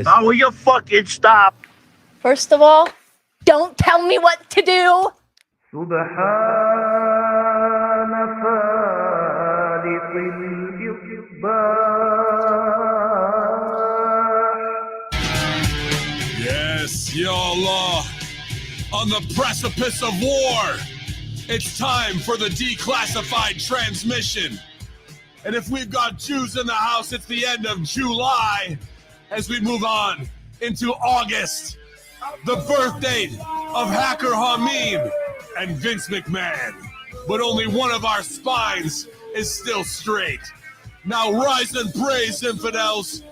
Now will you fucking stop? First of all, don't tell me what to do. Yes, Ya Allah. On the precipice of war, it's time for the declassified transmission. And if we've got Jews in the house, it's the end of July as we move on into August, the birth date of Hacker Hameen and Vince McMahon. But only one of our spines is still straight. Now rise and praise, infidels,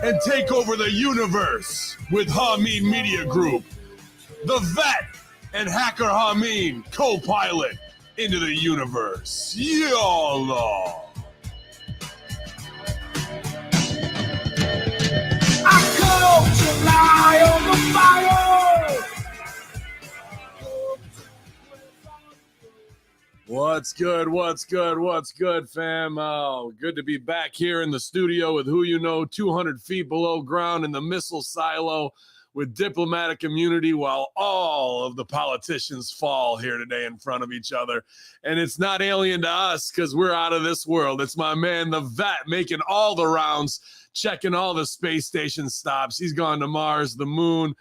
and take over the universe with Hameen Media Group. The Vet and Hacker Hameen co-pilot into the universe. YOLO. I come to lie on the fire. What's good, fam? Oh, good to be back here in the studio with who you know, 200 feet below ground in the missile silo with diplomatic immunity while all of the politicians fall here today in front of each other. And it's not alien to us because we're out of this world. It's my man, the Vet, making all the rounds, checking all the space station stops. He's gone to Mars, the moon,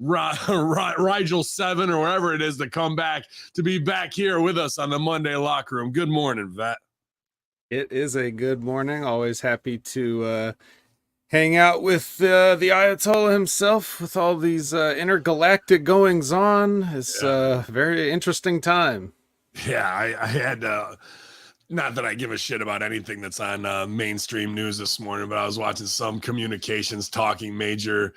Rigel 7 or wherever it is to come back to be back here with us on the Monday Locker Room. Good morning, Vet. It is a good morning. Always happy to hang out with the Ayatollah himself with all these intergalactic goings on. It's a very interesting time. Yeah, I had not that I give a shit about anything that's on mainstream news this morning, but I was watching some communications major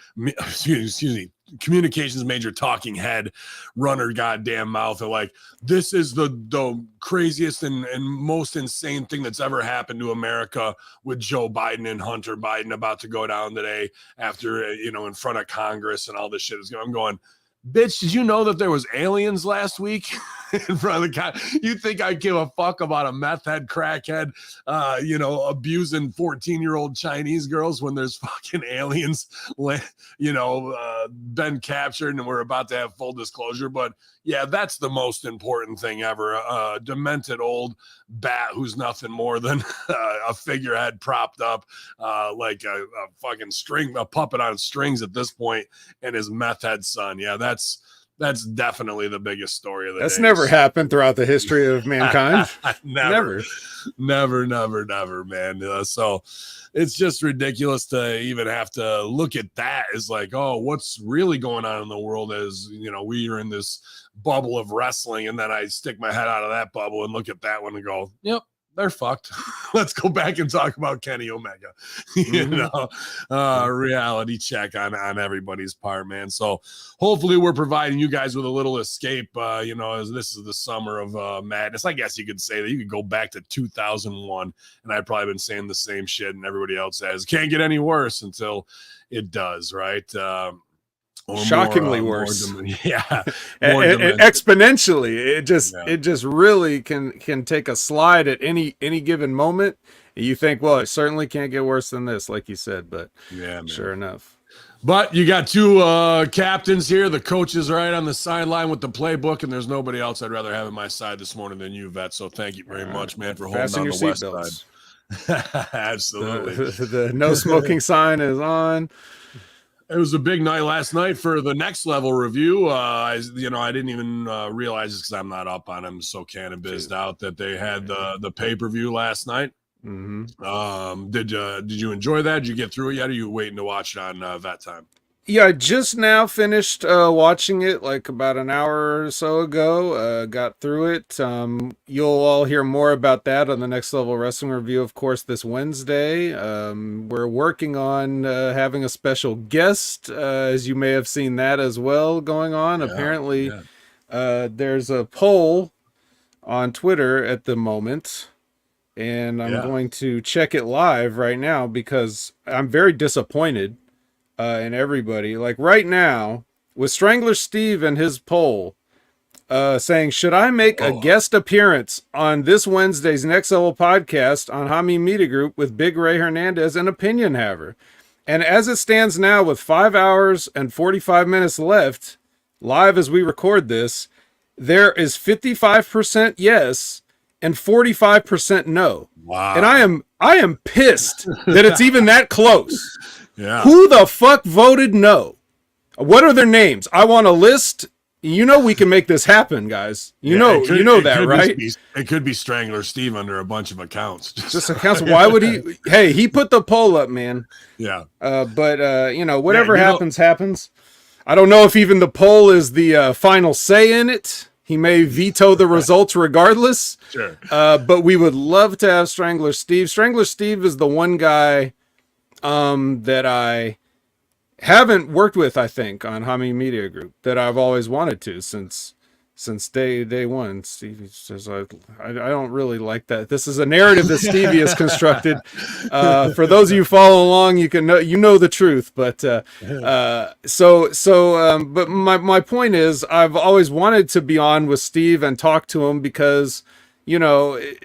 talking head run her goddamn mouth. They're like, this is the craziest and most insane thing that's ever happened to America with Joe Biden and Hunter Biden about to go down today after, in front of Congress and all this shit is going. I'm going, bitch, did you know that there was aliens last week in front of the You think I give a fuck about a meth head, crackhead, abusing 14-year-old Chinese girls when there's fucking aliens, been captured and we're about to have full disclosure? But yeah, that's the most important thing ever. A demented old bat who's nothing more than a figurehead propped up like a fucking a puppet on strings at this point, and his meth head son. Yeah, that's definitely the biggest story of the day. That's never happened throughout the history of mankind. Never, man. So it's just ridiculous to even have to look at that as like, oh, what's really going on in the world as, we are in this bubble of wrestling. And then I stick my head out of that bubble and look at that one and go, yep, they're fucked. Let's go back and talk about Kenny Omega. Reality check on everybody's part, man. So hopefully we're providing you guys with a little escape, as this is the summer of madness. I guess you could say that you could go back to 2001 and I've probably been saying the same shit and everybody else says can't get any worse until it does, right? Shockingly worse. Exponentially. It just really can take a slide at any given moment. You think, well, it certainly can't get worse than this, like you said, but yeah, man. Sure enough. But you got two captains here. The coach is right on the sideline with the playbook, and there's nobody else I'd rather have at my side this morning than you, Vet. So thank you very much, man, for holding down the west side. Absolutely. The no smoking sign is on. It was a big night last night for the Next Level review. I didn't even realize this because I'm not up on them. So cannabised out that they had the pay-per-view last night. Mm-hmm. Did you enjoy that? Did you get through it yet? Or are you waiting to watch it on that time? Yeah, I just now finished watching it like about an hour or so ago. Got through it. You'll all hear more about that on the Next Level Wrestling Review, of course, this Wednesday. We're working on having a special guest, as you may have seen that as well going on. Apparently, there's a poll on Twitter at the moment, and I'm going to check it live right now because I'm very disappointed in everybody. Like right now, with Strangler Steve and his poll saying, should I make a guest appearance on this Wednesday's Next Level podcast on Hameen Media Group with Big Ray Hernandez and Opinion Haver? And as it stands now, with 5 hours and 45 minutes left, live as we record this, there is 55% yes and 45% no. Wow. And I am pissed that it's even that close. Yeah. Who the fuck voted no? What are their names? I want a list. You know we can make this happen, guys. You know that, right? It could be Strangler Steve under a bunch of accounts. Just accounts. Why would he? Hey, he put the poll up, man. Yeah. But whatever happens. I don't know if even the poll is the final say in it. He may veto the results regardless. Sure. But we would love to have Strangler Steve. Strangler Steve is the one guy that I haven't worked with, I think, on Hami Media Group that I've always wanted to since day one. Stevie says I don't really like that. This is a narrative that Stevie has constructed. For those of you follow along, you know the truth. But but my point is, I've always wanted to be on with Steve and talk to him because, I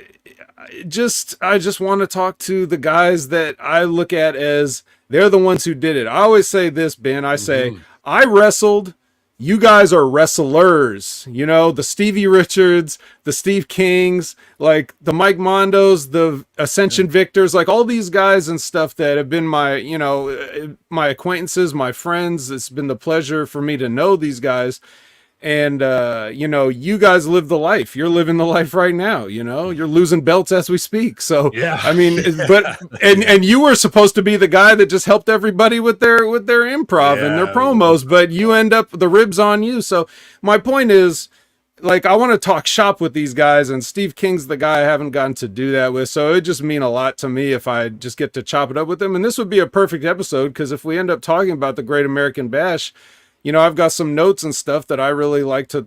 just want to talk to the guys that I look at as they're the ones who did it. I always say this, Ben. I say, I wrestled. You guys are wrestlers. The Stevie Richards, the Steve Kings, like the Mike Mondos, the Ascension Victors, like all these guys and stuff that have been my acquaintances, my friends. It's been the pleasure for me to know these guys. And, you guys live the life. You're living the life right now. You're losing belts as we speak. So, yeah. I mean, and you were supposed to be the guy that just helped everybody with their improv and their promos, but you end up the ribs on you. So my point is, like, I want to talk shop with these guys, and Steve King's the guy I haven't gotten to do that with. So it just mean a lot to me if I just get to chop it up with him. And this would be a perfect episode, because if we end up talking about the Great American Bash, I've got some notes and stuff that I really like to,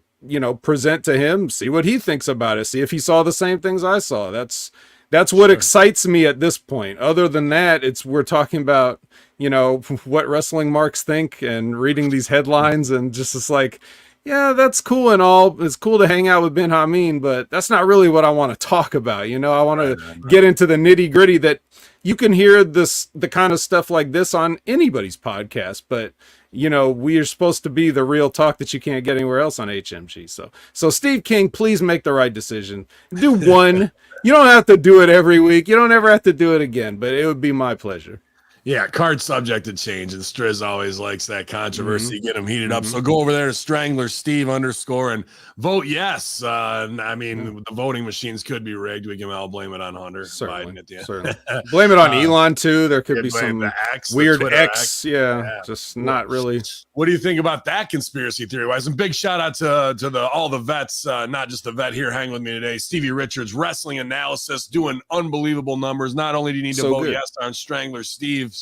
present to him, see what he thinks about it, see if he saw the same things I saw. That's what excites me at this point. Other than that, we're talking about, what wrestling marks think and reading these headlines, and just it's like, yeah, that's cool and all. It's cool to hang out with Ben Hameen, but that's not really what I want to talk about. I want to get into the nitty gritty that you can hear the kind of stuff like this on anybody's podcast, but we are supposed to be the real talk that you can't get anywhere else on HMG. So Steve King, please make the right decision. Do one. You don't have to do it every week. You don't ever have to do it again, but it would be my pleasure. Yeah, card subject to change, and Striz always likes that controversy, get him heated up. So go over there to Strangler Steve _ and vote yes. I mean, the voting machines could be rigged. We can all blame it on Hunter Biden at the end. Certainly. Blame it on Elon too. There could be some weird X. Yeah, just not really. What do you think about that conspiracy theory wise? And big shout out to all the vets, not just the vet here hanging with me today. Stevie Richards, wrestling analysis, doing unbelievable numbers. Not only do you need to vote yes on Strangler Steve's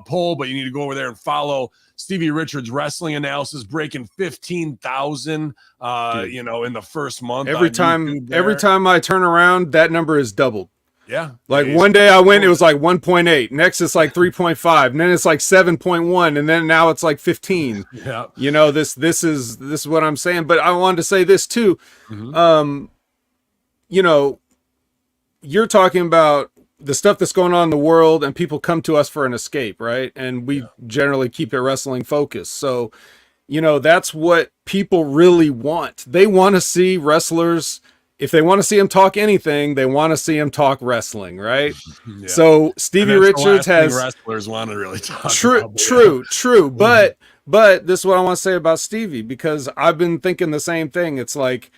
poll, but you need to go over there and follow Stevie Richards wrestling analysis, breaking 15,000 in the first month. Every time I turn around, that number is doubled. Yeah. Like one day I went, it was like 1.8. Next it's like 3.5. And then it's like 7.1. And then now it's like 15. Yeah. This is what I'm saying. But I wanted to say this too. You're talking about the stuff that's going on in the world, and people come to us for an escape, right? And we generally keep it wrestling focused. So, that's what people really want. They want to see wrestlers. If they want to see him talk anything, they want to see him talk wrestling, right? Yeah. So Stevie Richards has wrestlers want to really talk. True. But this is what I want to say about Stevie, because I've been thinking the same thing. It's like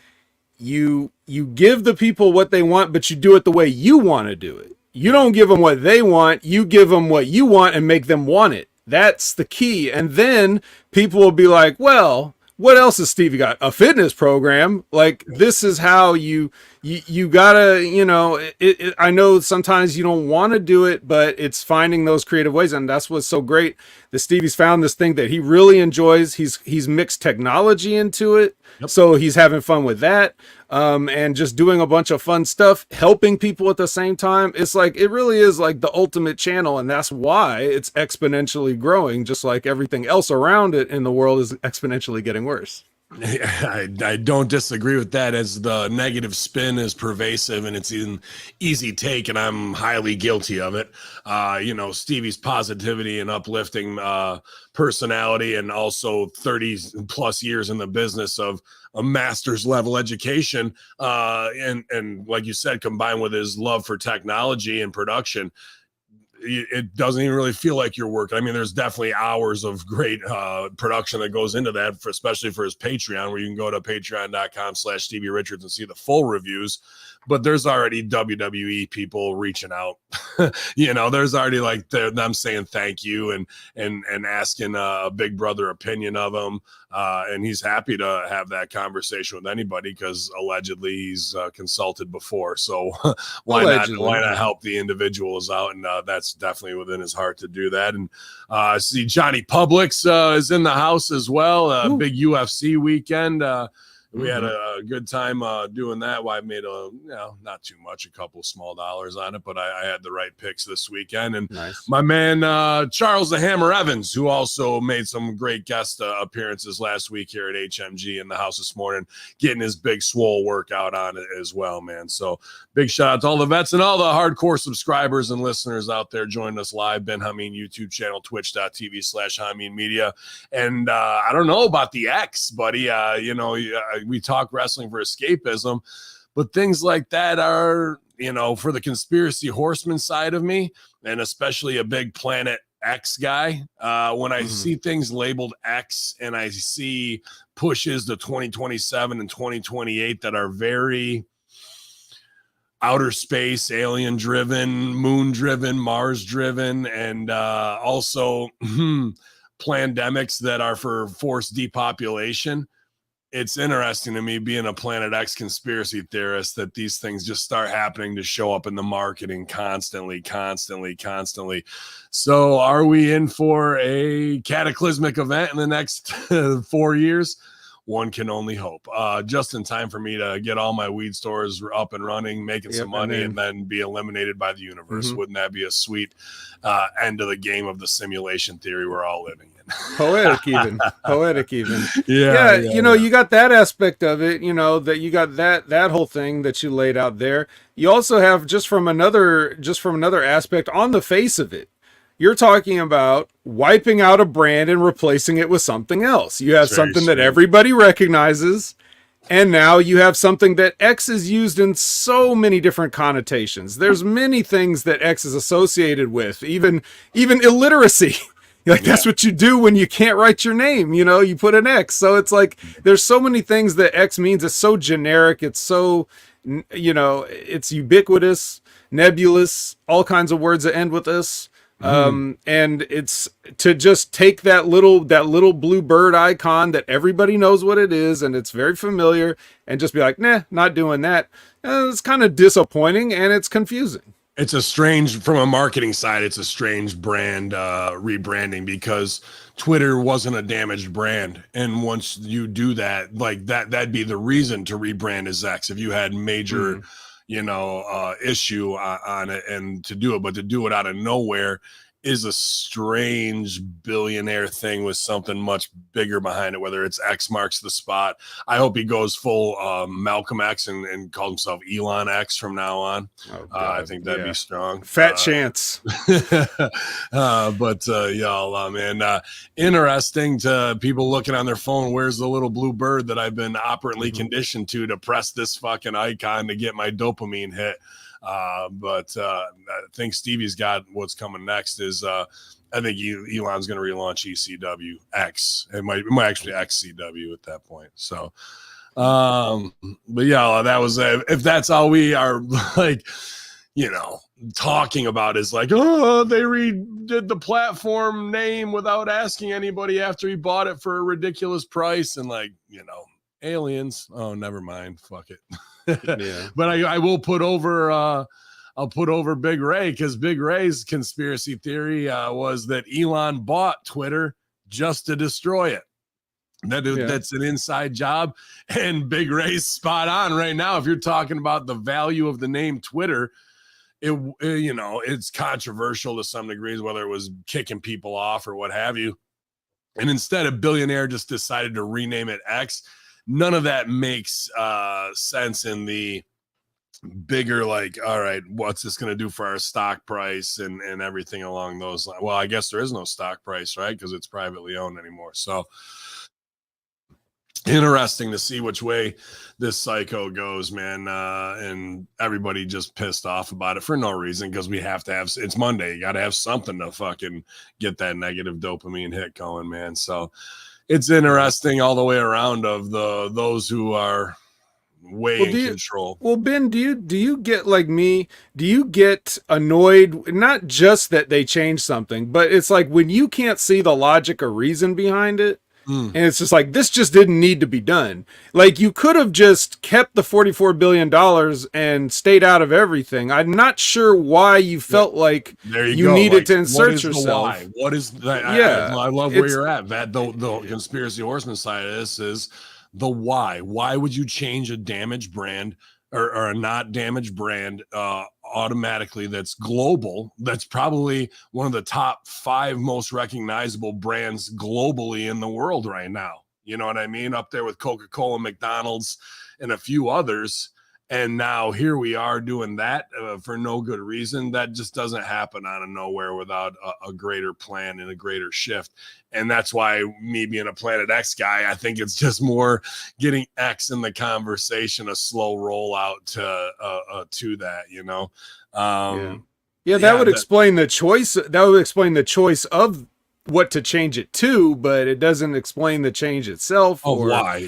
you give the people what they want, but you do it the way you want to do it. You don't give them what they want. You give them what you want and make them want it. That's the key. And then people will be like, well, what else has Stevie got? A fitness program. Like, this is how you gotta, I know sometimes you don't want to do it, but it's finding those creative ways. And that's what's so great that Stevie's found this thing that he really enjoys. He's mixed technology into it. Yep. So he's having fun with that. And just doing a bunch of fun stuff, helping people at the same time. It's like, it really is like the ultimate channel. And that's why it's exponentially growing, just like everything else around it in the world is exponentially getting worse. I don't disagree with that, as the negative spin is pervasive and it's an easy take, and I'm highly guilty of it. Stevie's positivity and uplifting personality, and also 30 plus years in the business of a master's level education, and like you said, combined with his love for technology and production, it doesn't even really feel like you're working. I mean, there's definitely hours of great production that goes into that, especially for his Patreon, where you can go to patreon.com/Stevie Richards and see the full reviews. But there's already WWE people reaching out. There's already like them saying thank you and asking a Big Brother opinion of him. And he's happy to have that conversation with anybody, because allegedly he's consulted before. So why not help the individuals out? And that's definitely within his heart to do that. And see, Johnny Publix is in the house as well. Big UFC weekend. We had a good time doing that. Well, I made not too much, a couple small dollars on it, but I had the right picks this weekend. And nice. My man, Charles the Hammer Evans, who also made some great guest appearances last week here at HMG in the house this morning, getting his big swole workout on it as well, man. So big shout out to all the vets and all the hardcore subscribers and listeners out there joining us live. Ben Hameen YouTube channel, twitch.tv/Hameen Media. And I don't know about the X, buddy. We talk wrestling for escapism, but things like that are, for the conspiracy horseman side of me, and especially a big Planet X guy. When I see things labeled X and I see pushes to 2027 and 2028 that are very outer space, alien driven, moon driven, Mars driven, and also pandemics that are for forced depopulation, it's interesting to me, being a Planet X conspiracy theorist, that these things just start happening to show up in the marketing constantly. So are we in for a cataclysmic event in the next 4 years? One can only hope. Just in time for me to get all my weed stores up and running, making some money, and then be eliminated by the universe. Wouldn't that be a sweet end of the game of the simulation theory we're all living in? Poetic even. Yeah. You got that aspect of it, that you got that whole thing that you laid out there. You also have just from another aspect on the face of it, you're talking about wiping out a brand and replacing it with something else. You have something that everybody recognizes, and now you have something that X is used in so many different connotations. There's many things that X is associated with, even illiteracy. That's what you do when you can't write your name, you put an X. So it's like, there's so many things that X means. It's so generic. It's so, it's ubiquitous, nebulous, all kinds of words that end with this. And it's to just take that little blue bird icon that everybody knows what it is, and it's very familiar, and just be like, nah, not doing that. It's kind of disappointing, and it's confusing. It's a strange, from a marketing side, it's a strange brand rebranding, because Twitter wasn't a damaged brand. And once you do that, like that'd be the reason to rebrand as X. If you had major, issue on it, and to do it, but to do it out of nowhere is a strange billionaire thing with something much bigger behind it, whether it's X marks the spot. I hope he goes full Malcolm X and calls himself Elon X from now on. I think that'd be strong. Fat chance. But y'all, man, interesting to people looking on their phone. Where's the little blue bird that I've been operantly conditioned to press this fucking icon to get my dopamine hit? But I think Stevie's got what's coming next is I think Elon's going to relaunch ECW X. It might actually XCW at that point. So, but yeah, that was if that's all we are like, talking about is like, oh, they redid the platform name without asking anybody after he bought it for a ridiculous price, and like, aliens. Oh, never mind. Fuck it. Yeah. But I will put over I'll put over Big Ray, because Big Ray's conspiracy theory was that Elon bought Twitter just to destroy it. That's an inside job, and Big Ray's spot on right now. If you're talking about the value of the name Twitter, it's controversial to some degrees, whether it was kicking people off or what have you. And instead, a billionaire just decided to rename it X. none of that makes sense in the bigger, like, all right, what's this going to do for our stock price and everything along those lines. Well, I guess there is no stock price, right? Because it's privately owned anymore. So interesting to see which way this psycho goes, man. And everybody just pissed off about it for no reason, because we have to have, it's Monday. You got to have something to fucking get that negative dopamine hit going, man. So it's interesting all the way around of those who are way in control. Well, Ben, do you get like me? Do you get annoyed? Not just that they change something, but it's like when you can't see the logic or reason behind it. And it's just like, this just didn't need to be done. Like, you could have just kept the $44 billion and stayed out of everything. I'm not sure why you felt like you needed to insert yourself. What is that? Yeah, I love where you're at. That the conspiracy horseman side of this is the why. Why would you change a damaged brand or a not damaged brand automatically that's global, that's probably one of the top 5 most recognizable brands globally in the world right now? You know what I mean? Up there with Coca-Cola, McDonald's, and a few others. And now here we are doing that for no good reason. That just doesn't happen out of nowhere without a greater plan and a greater shift. And that's why, me being a Planet X guy, I think it's just more getting X in the conversation, a slow rollout to that, you know? That would explain the choice. That would explain the choice of what to change it to, but it doesn't explain the change itself. Or why.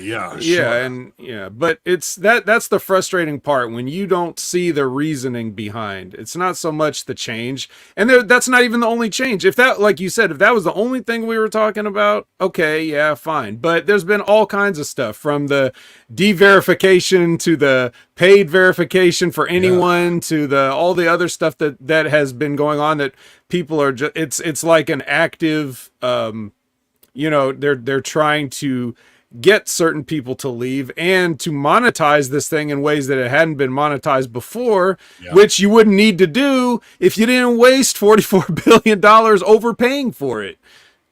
But it's that's the frustrating part, when you don't see the reasoning behind. It's not so much the change, and that's not even the only change. If that, like you said, if that was the only thing we were talking about, okay, yeah, fine. But there's been all kinds of stuff, from the de-verification to the paid verification for anyone to all the other stuff that has been going on, that people are just, it's like an active, they're trying to get certain people to leave and to monetize this thing in ways that it hadn't been monetized before, which you wouldn't need to do if you didn't waste $44 billion overpaying for it.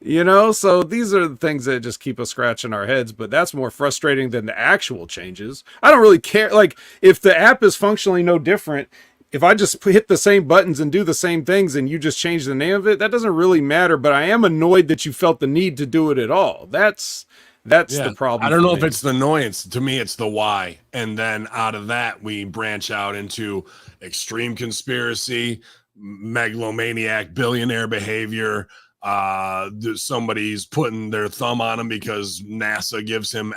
So these are the things that just keep us scratching our heads, but that's more frustrating than the actual changes. I don't really care. Like, if the app is functionally no different, if I just hit the same buttons and do the same things and you just change the name of it, that doesn't really matter. But I am annoyed that you felt the need to do it at all. That's the problem. I don't know if it's the annoyance. To me, it's the why. And then out of that, we branch out into extreme conspiracy, megalomaniac, billionaire behavior. Somebody's putting their thumb on him because NASA gives him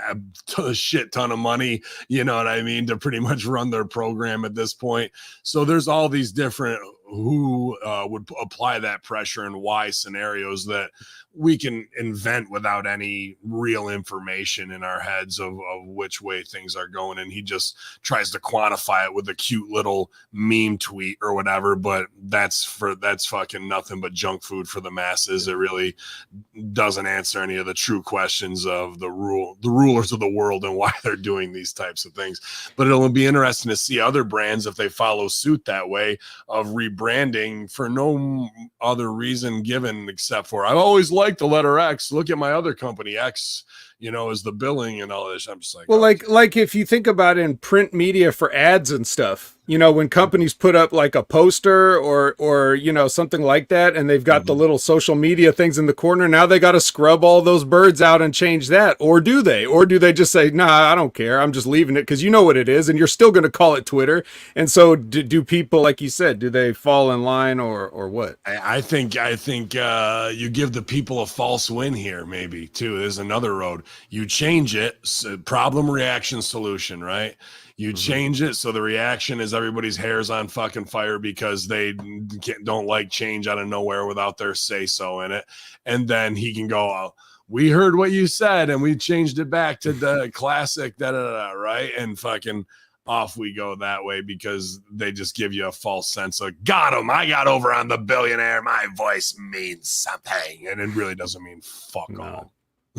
a shit ton of money, you know what I mean, to pretty much run their program at this point. So there's all these different who would apply that pressure and why scenarios that we can invent without any real information in our heads of which way things are going. And he just tries to quantify it with a cute little meme tweet or whatever, but that's fucking nothing but junk food for the masses. It really doesn't answer any of the true questions of the rulers of the world and why they're doing these types of things. But it'll be interesting to see other brands, if they follow suit that way, of rebranding for no other reason given except for, I've always liked the letter X. Look at my other company, X, is the billing and all this. I'm just like, well, like if you think about it in print media for ads and stuff, when companies put up like a poster or something like that, and they've got the little social media things in the corner, now they got to scrub all those birds out and change that. Or do they just say, nah, I don't care, I'm just leaving it, because you know what it is and you're still going to call it Twitter. And so do people, like you said, do they fall in line or what? I think you give the people a false win here, maybe too. There's another road. You change it, problem, reaction, solution, right? You change it so the reaction is everybody's hair's on fucking fire because they don't like change out of nowhere without their say-so in it. And then he can go, oh, we heard what you said and we changed it back to the classic, right? And fucking off we go that way, because they just give you a false sense of, got him, I got over on the billionaire, my voice means something. And it really doesn't mean fuck all.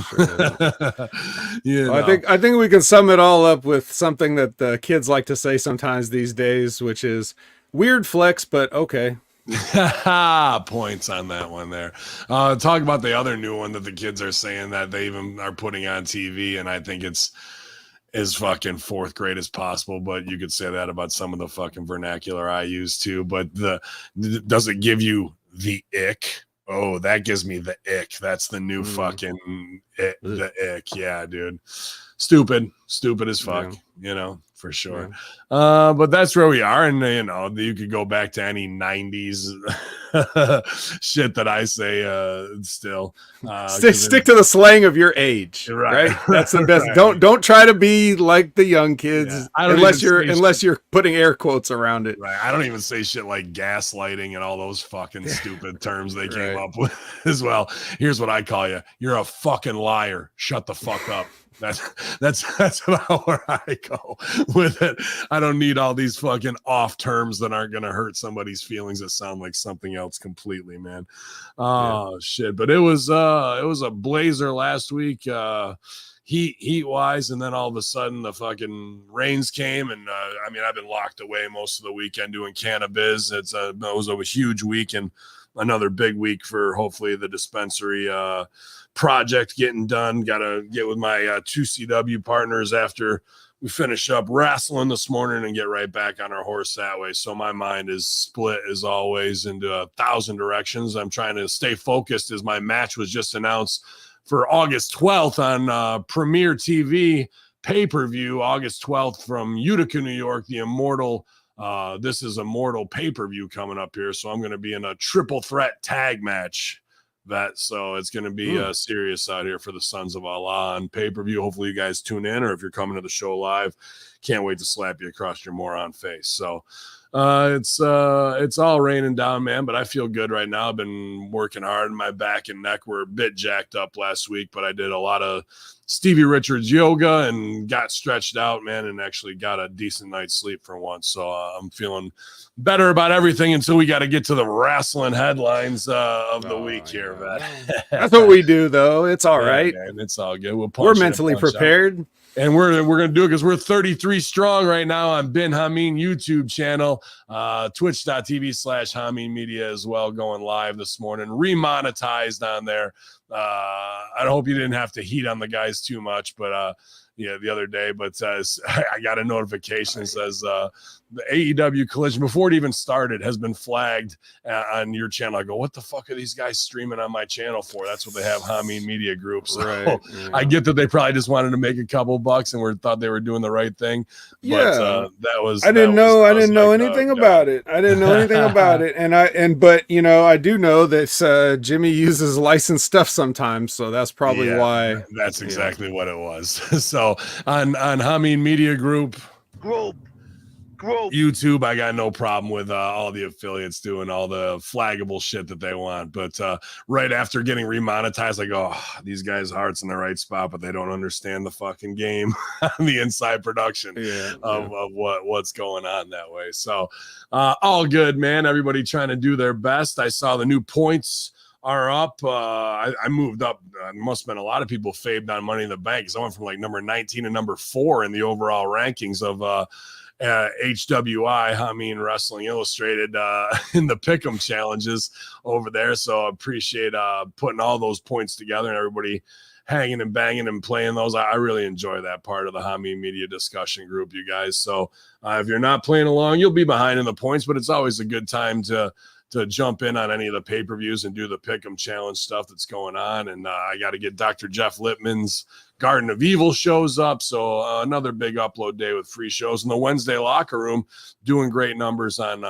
Sure. I think we can sum it all up with something that the kids like to say sometimes these days, which is weird flex, but okay. Points on that one there. Talk about the other new one that the kids are saying that they even are putting on TV, and I think it's as fucking fourth grade as possible, but you could say that about some of the fucking vernacular I use too. But does it give you the ick? Oh, that gives me the ick. That's the new fucking the ick. Yeah, dude. Stupid as fuck, for sure. But that's where we are. And, you could go back to any 90s shit that I say still. Stick to the slang of your age, right? That's the best. Right. Don't try to be like the young kids unless you're putting air quotes around it. Right. I don't even say shit like gaslighting and all those fucking stupid terms they came up with as well. Here's what I call you. You're a fucking liar. Shut the fuck up. That's about where I go with it. I don't need all these fucking off terms that aren't gonna hurt somebody's feelings that sound like something else completely, man. Shit. But it was a blazer last week, heat wise, and then all of a sudden the fucking rains came, and I've been locked away most of the weekend doing cannabis. It was a huge week and another big week for hopefully the dispensary project getting done. Got to get with my 2CW partners after we finish up wrestling this morning and get right back on our horse that way. So my mind is split as always into 1,000 directions. I'm trying to stay focused as my match was just announced for August 12th on Premier TV pay-per-view, August 12th from Utica, New York, the Immortal. This is Immortal pay-per-view coming up here. So I'm going to be in a triple threat tag match. So it's going to be serious out here for the Sons of Allah on pay-per-view. Hopefully you guys tune in, or if you're coming to the show live, can't wait to slap you across your moron face. So it's all raining down, man, but I feel good right now. I've been working hard. My back and neck were a bit jacked up last week, but I did a lot of Stevie Richards yoga and got stretched out, man, and actually got a decent night's sleep for once. So I'm feeling better about everything until we got to get to the wrestling headlines of the week here. That's what we do, though. It's all right. Man, it's all good. We're mentally prepared. Out. And we're going to do it because we're 33 strong right now on Ben Hameen YouTube channel, twitch.tv/Hameen Media as well, going live this morning, remonetized on there. I hope you didn't have to heat on the guys too much, but the other day, but I got a notification that says the AEW Collision, before it even started, has been flagged on your channel. I go, what the fuck are these guys streaming on my channel for? That's what they have, Hameen Media Group. So I get that they probably just wanted to make a couple bucks and thought they were doing the right thing. But I didn't know anything about it. I didn't know anything about it. But I do know that Jimmy uses licensed stuff sometimes, so that's probably why. That's exactly what it was. So on Hameen Media Group YouTube, I got no problem with all the affiliates doing all the flaggable shit that they want. But right after getting remonetized, I go, these guys' heart's in the right spot, but they don't understand the fucking game on the inside production of what's going on that way. So all good, man. Everybody trying to do their best. I saw the new points are up. I moved up. Must have been a lot of people faved on Money in the Bank, because I went from like number 19 to number 4 in the overall rankings of HWI, Hameen Wrestling Illustrated, in the Pick'em challenges over there. So I appreciate putting all those points together and everybody hanging and banging and playing those. I really enjoy that part of the Hameen Media discussion group, you guys. So if you're not playing along, you'll be behind in the points, but it's always a good time to jump in on any of the pay-per-views and do the Pick'em challenge stuff that's going on. And I got to get Dr. Jeff Lippman's Garden of Evil shows up. So another big upload day with free shows. And the Wednesday Locker Room doing great numbers on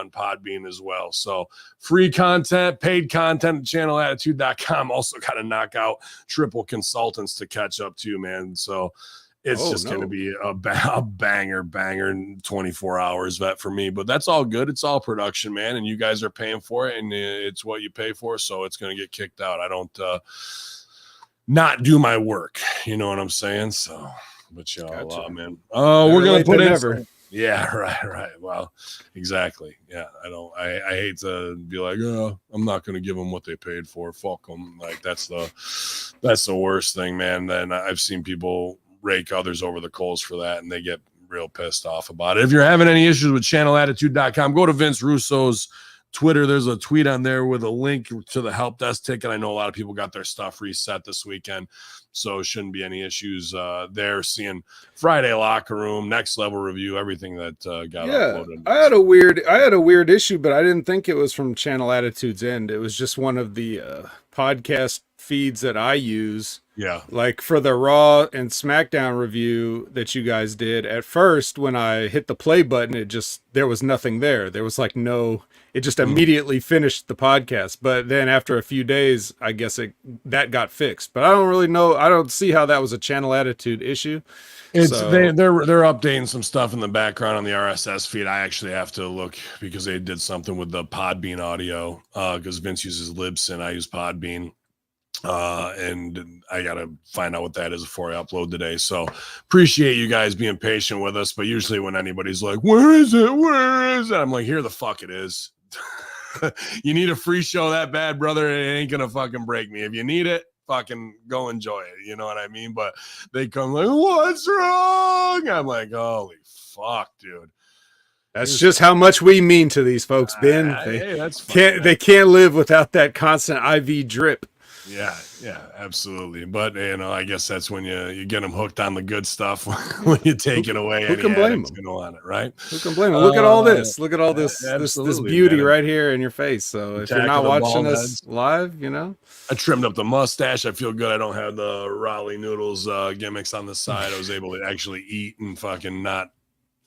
Podbean as well. So free content, paid content at channelattitude.com. Also got to knock out Triple Consultants to catch up to, man. So it's going to be a banger in 24 hours for me, but that's all good. It's all production, man. And you guys are paying for it, and it's what you pay for. So it's going to get kicked out. I don't not do my work. You know what I'm saying? So, but y'all, man, we're going to put in. Yeah, right. Well, exactly. Yeah, I hate to be like, I'm not going to give them what they paid for. Fuck them. Like that's the worst thing, man. Then I've seen people rake others over the coals for that, and they get real pissed off about it. If you're having any issues with channelattitude.com, go to Vince Russo's Twitter, there's a tweet on there with a link to the help desk ticket. I know a lot of people got their stuff reset this weekend, so shouldn't be any issues there. Seeing Friday Locker Room, Next Level Review, everything that got uploaded. I had a weird issue, but I didn't think it was from Channel Attitude's end. It was just one of the podcast feeds that I use. Yeah. Like for the Raw and SmackDown review that you guys did, at first when I hit the play button, there was nothing there. There was like it just immediately finished the podcast. But then after a few days, I guess that got fixed. But I don't really know. I don't see how that was a Channel Attitude issue. They're updating some stuff in the background on the RSS feed. I actually have to look because they did something with the Podbean audio because Vince uses Libsyn. I use Podbean. And I gotta find out what that is before I upload today. So appreciate you guys being patient with us. But usually when anybody's like, where is it? I'm like, here the fuck it is. You need a free show that bad, brother, it ain't gonna fucking break me. If you need it, fucking go enjoy it. You know what I mean? But they come like, what's wrong? I'm like, holy fuck, dude. That's just how much we mean to these folks, Ben. They can't live without that constant IV drip. Yeah, absolutely. But I guess that's when you get them hooked on the good stuff when you take it away. Who can blame them? On it, right? Who can blame them? Look at all this. Look at all this beauty, man, right here in your face. So if you're not watching us live, I trimmed up the mustache. I feel good. I don't have the Raleigh noodles gimmicks on the side. I was able to actually eat and fucking not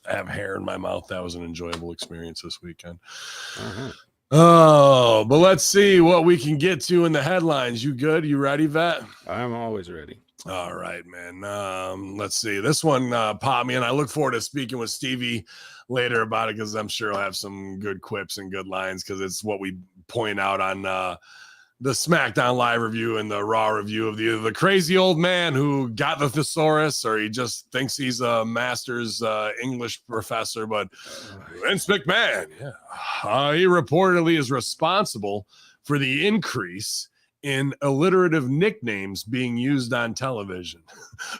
have hair in my mouth. That was an enjoyable experience this weekend. Uh-huh. Oh, but let's see what we can get to in the headlines. You good? You ready, Vet? I'm always ready. All right, man. Let's see. This one popped me, and I look forward to speaking with Stevie later about it because I'm sure he'll have some good quips and good lines because it's what we point out on the SmackDown Live review and the Raw review of the crazy old man who got the thesaurus, or he just thinks he's a master's English professor. But Vince McMahon, he reportedly is responsible for the increase in alliterative nicknames being used on television.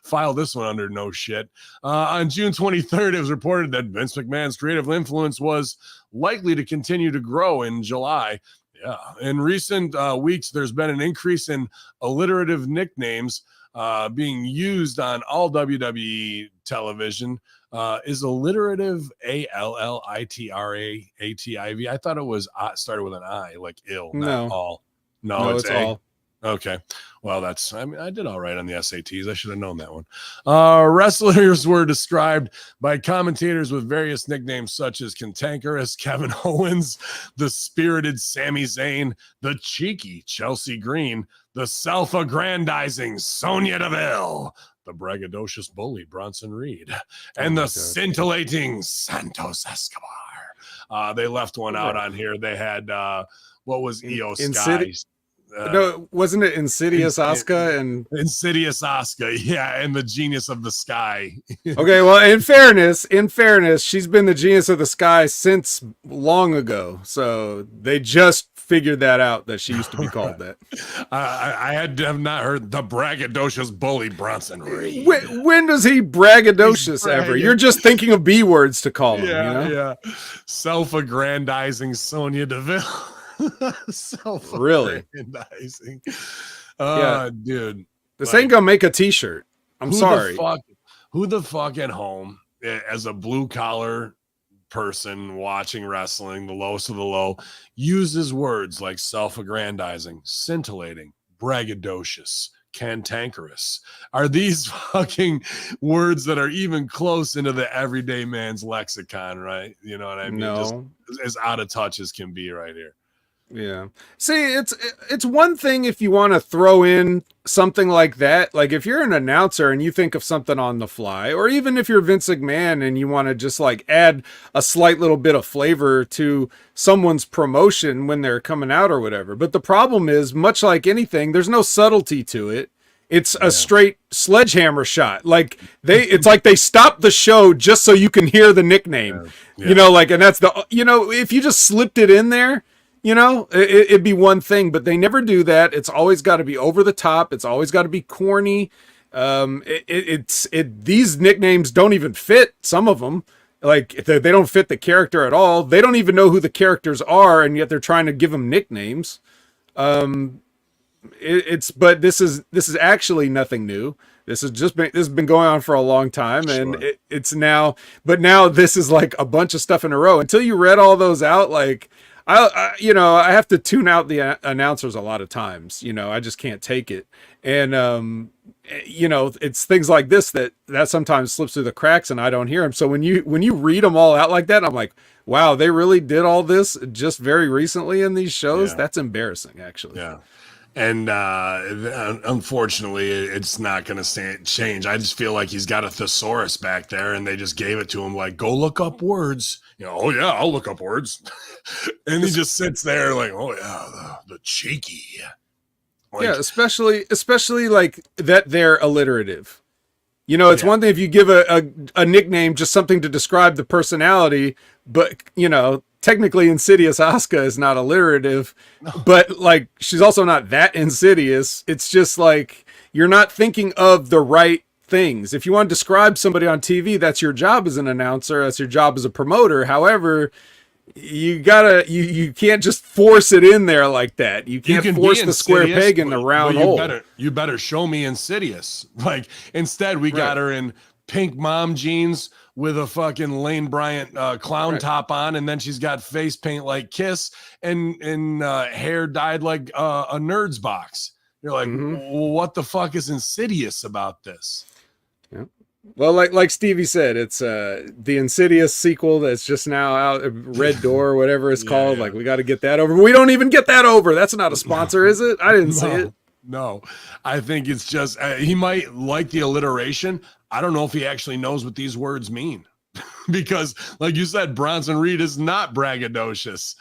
File this one under no shit. On June 23rd, it was reported that Vince McMahon's creative influence was likely to continue to grow in July. Yeah, in recent weeks, there's been an increase in alliterative nicknames being used on all WWE television. Is alliterative ALLITRAATIV? I thought it was started with an I, like ill, not all. No, it's all. Okay. Well, I did all right on the SATs. I should have known that one. Wrestlers were described by commentators with various nicknames such as Cantankerous Kevin Owens, the spirited Sami Zayn, the cheeky Chelsea Green, the self-aggrandizing Sonya Deville, the braggadocious bully Bronson Reed, and the scintillating Santos Escobar. They left one out on here. They had, what was Io Sky? No, wasn't it Insidious Asuka and Insidious Asuka? Yeah, and the Genius of the Sky. Okay, well, in fairness, she's been the Genius of the Sky since long ago. So they just figured that out, that she used to be called that. I have not heard the braggadocious bully Bronson Reed. When does he braggadocious ever? You're just thinking of B words to call him. Yeah. Self-aggrandizing Sonya Deville. Self-aggrandizing. Dude, this ain't gonna make a t-shirt. I'm sorry. Who the fuck at home, as a blue collar person watching wrestling, the lowest of the low, uses words like self-aggrandizing, scintillating, braggadocious, cantankerous? Are these fucking words that are even close into the everyday man's lexicon, right? You know what I mean? No. Just as out of touch as can be right here. Yeah. See, it's one thing if you want to throw in something like that. Like if you're an announcer and you think of something on the fly, or even if you're Vince McMahon and you want to just like add a slight little bit of flavor to someone's promotion when they're coming out or whatever. But the problem is, much like anything, there's no subtlety to it. It's a straight sledgehammer shot. Like it's like they stopped the show just so you can hear the nickname, and that's if you just slipped it in there, it'd be one thing, but they never do that. It's always got to be over the top. It's always got to be corny. These nicknames don't even fit, some of them. Like they don't fit the character at all. They don't even know who the characters are, and yet they're trying to give them nicknames. But this is actually nothing new. This has been going on for a long time, and Sure. it's now. But now this is like a bunch of stuff in a row. Until you read all those out, like I have to tune out the announcers a lot of times. I just can't take it. And it's things like this that sometimes slips through the cracks, and I don't hear them. So when you read them all out like that, I'm like, wow, they really did all this just very recently in these shows. Yeah. That's embarrassing, actually. Yeah. And unfortunately, it's not going to change. I just feel like he's got a thesaurus back there, and they just gave it to him like, go look up words. Oh, yeah, I'll look up words. And he just sits there like, oh, yeah, the cheeky. Like, yeah, especially like that they're alliterative. It's one thing if you give a nickname, just something to describe the personality, but technically Insidious Asuka is not alliterative, but like she's also not that insidious. It's just like you're not thinking of the right things. If you want to describe somebody on TV, that's your job as an announcer, that's your job as a promoter. However, you can't just force it in there like that. You can't force the square peg in the round hole. You better show me Insidious. Like instead we got her in pink mom jeans with a fucking Lane Bryant clown top on, and then she's got face paint like Kiss and hair dyed like a Nerd's box. You're like, well, what the fuck is insidious about this? Yeah. Well, like Stevie said, it's the Insidious sequel that's just now out, Red Door, or whatever it's called. Yeah. Like, we got to get that over. We don't even get that over. That's not a sponsor, is it? I didn't see it. No, I think it's just he might like the alliteration. I don't know if he actually knows what these words mean. Because, like you said, Bronson Reed is not braggadocious.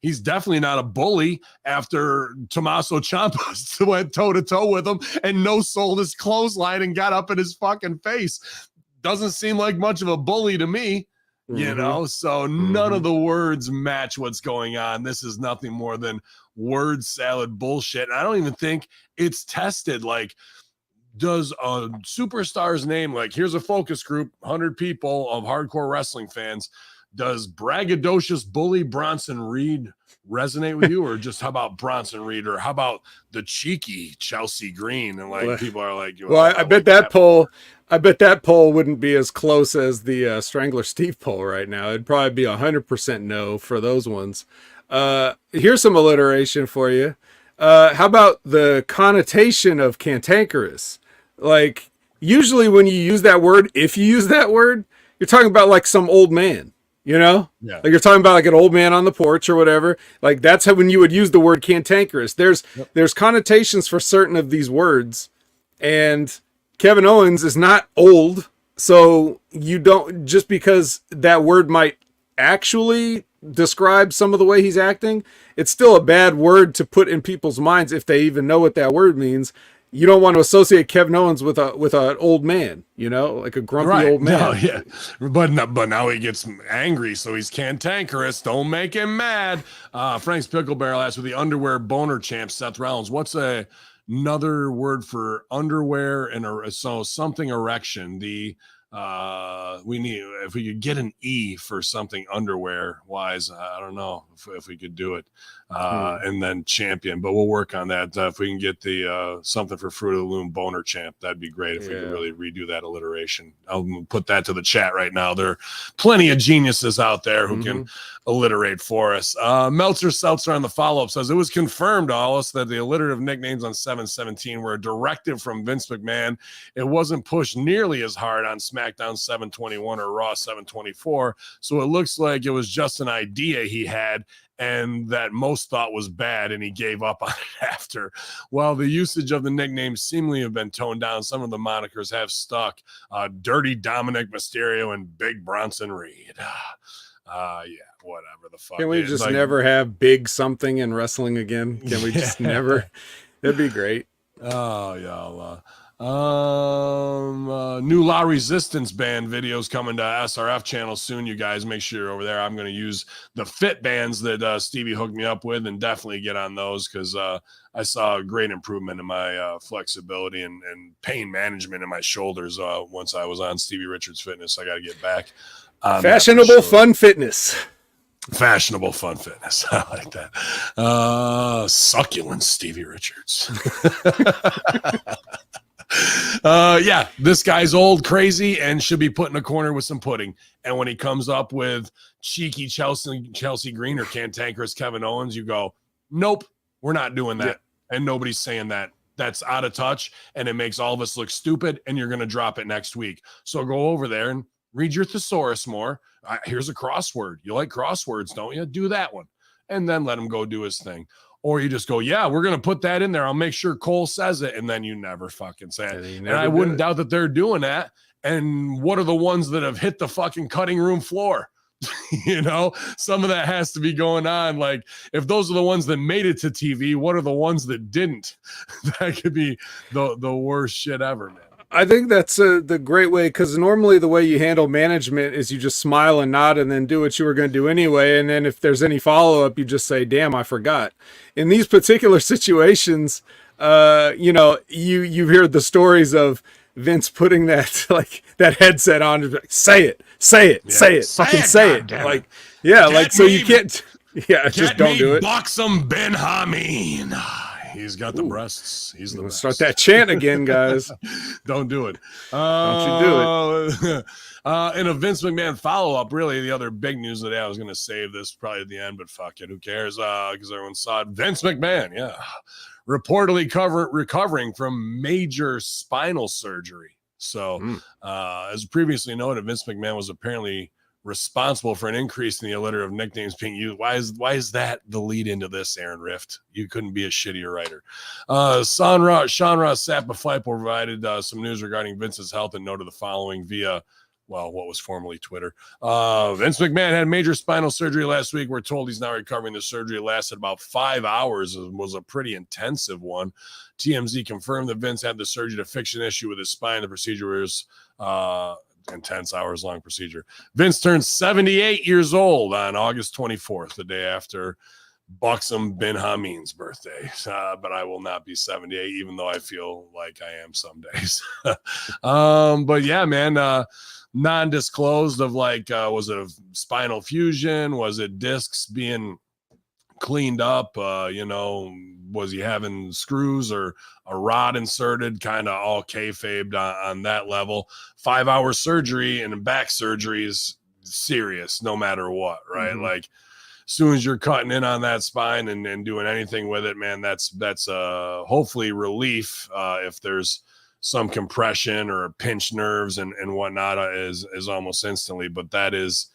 He's definitely not a bully after Tommaso Ciampa went toe-to-toe with him and no-sold his clothesline and got up in his fucking face. Doesn't seem like much of a bully to me, so none of the words match what's going on. This is nothing more than word salad bullshit. And I don't even think it's tested. Like, does a superstar's name, like here's a focus group, 100 people of hardcore wrestling fans, does braggadocious bully Bronson Reed resonate with you? Or just how about Bronson Reed, or how about the cheeky Chelsea Green? And like people are like, well, I bet that poll wouldn't be as close as the Strangler Steve poll right now. It'd probably be 100% no for those ones. Here's some alliteration for you. How about the connotation of cantankerous? Like, usually when you use that word, if you use that word, you're talking about like some old man, Yeah. Like you're talking about like an old man on the porch or whatever. Like that's how when you would use the word cantankerous. There's connotations for certain of these words, and Kevin Owens is not old, so you don't, just because that word might actually describe some of the way he's acting, it's still a bad word to put in people's minds if they even know what that word means. You don't want to associate Kevin Owens with an old man, like a grumpy old man. No, yeah, but now he gets angry, so he's cantankerous. Don't make him mad. Frank's Pickle Barrel asks, with the underwear boner champ Seth Rollins, what's another word for underwear and something erection? We need, if we could get an E for something underwear wise, I don't know if we could do it, and then champion, but we'll work on that. If we can get the something for Fruit of the Loom boner champ, that'd be great. If we could really redo that alliteration, I'll put that to the chat right now. There are plenty of geniuses out there who can alliterate for us. Meltzer Seltzer on the follow-up says, it was confirmed to all us that the alliterative nicknames on 717 were a directive from Vince McMahon. It wasn't pushed nearly as hard on SmackDown 721 or Raw 724, so it looks like it was just an idea he had and that most thought was bad, and he gave up on it after. While the usage of the nicknames seemingly have been toned down, some of the monikers have stuck. Dirty Dominic Mysterio and Big Bronson Reed. Whatever the fuck. Can we just never have big something in wrestling again? Can we just never? That'd be great. Oh, yeah. New La Resistance band videos coming to SRF channel soon. You guys make sure you're over there. I'm going to use the fit bands that Stevie hooked me up with, and definitely get on those because I saw a great improvement in my flexibility and pain management in my shoulders once I was on Stevie Richards Fitness. I got to get back on Fashionable fun fitness. Fashionable fun fitness. I like that. Succulent Stevie Richards. Yeah, this guy's old, crazy, and should be put in a corner with some pudding. And when he comes up with cheeky Chelsea Green or cantankerous Kevin Owens, you go, nope, we're not doing that. Yeah. And nobody's saying that. That's out of touch, and it makes all of us look stupid, and you're going to drop it next week. So go over there and read your thesaurus more. Here's a crossword. You like crosswords, don't you? Do that one. And then let him go do his thing. Or you just go, yeah, we're going to put that in there. I'll make sure Cole says it. And then you never fucking say it. And I wouldn't doubt that they're doing that. And what are the ones that have hit the fucking cutting room floor? You know, some of that has to be going on. Like, if those are the ones that made it to TV, what are the ones that didn't? That could be the worst shit ever, man. I think that's the great way, because normally the way you handle management is you just smile and nod and then do what you were going to do anyway. And then if there's any follow-up, you just say, damn, I forgot. In these particular situations, you know, you hear the stories of Vince putting that headset on and like, say it, fucking say it. Like, yeah, like, so you can't, yeah, just don't do it. Buxom Ben Hameen. He's got the breasts. He's the best. Start that chant again, guys. Don't do it. Don't you do it. In a Vince McMahon follow-up, really, the other big news today, I was going to save this probably at the end, but fuck it. Who cares? Because everyone saw it. Vince McMahon, yeah. Reportedly recovering from major spinal surgery. So, as previously noted, Vince McMahon was apparently responsible for an increase in the litter of nicknames being used. Why is that the lead into this, Aaron Rift? You couldn't be a shittier writer. Sean Ross Sapp of Fightful provided some news regarding Vince's health and noted the following via, well, what was formerly Twitter. Vince McMahon had major spinal surgery last week. We're told he's now recovering. The surgery lasted about 5 hours and was a pretty intensive one. TMZ confirmed that Vince had the surgery to fix an issue with his spine. The procedure was intense, hours-long procedure. Vince turned 78 years old on August 24th, the day after Buxom Ben Hameen's birthday. But I will not be 78, even though I feel like I am some days. But yeah, man, non-disclosed of like, was it a spinal fusion? Was it discs being cleaned up? You know, was he having screws or a rod inserted? Kind of all kayfabed on that level. 5 hour surgery and back surgery is serious no matter what, right? Mm-hmm. Like, as soon as you're cutting in on that spine and doing anything with it, man, that's hopefully relief. If there's some compression or pinched nerves and whatnot, is almost instantly, but that is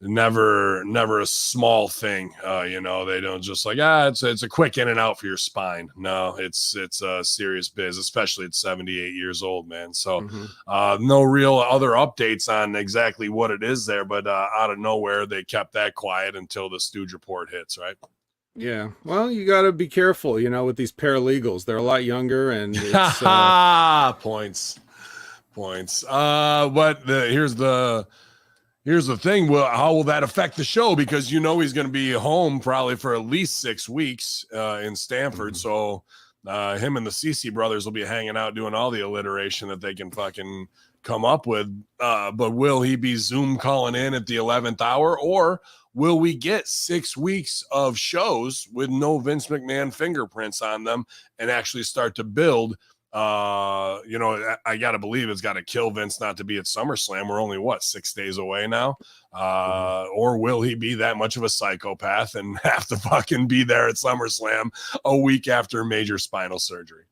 never a small thing. You know, they don't just like, it's a quick in and out for your spine. No, it's a serious biz, especially at 78 years old, man. So no real other updates on exactly what it is there, but out of nowhere they kept that quiet until the Stooge report hits, right? Yeah, well, you got to be careful, you know, with these paralegals. They're a lot younger, and it's, points. But here's the thing. Well, how will that affect the show? Because you know he's going to be home probably for at least 6 weeks in Stamford. So him and the CC brothers will be hanging out doing all the alliteration that they can fucking come up with. But will he be Zoom calling in at the 11th hour, or will we get 6 weeks of shows with no Vince McMahon fingerprints on them and actually start to build? You know, I got to believe it's got to kill Vince not to be at SummerSlam. We're only, 6 days away now? Or will he be that much of a psychopath and have to fucking be there at SummerSlam a week after major spinal surgery?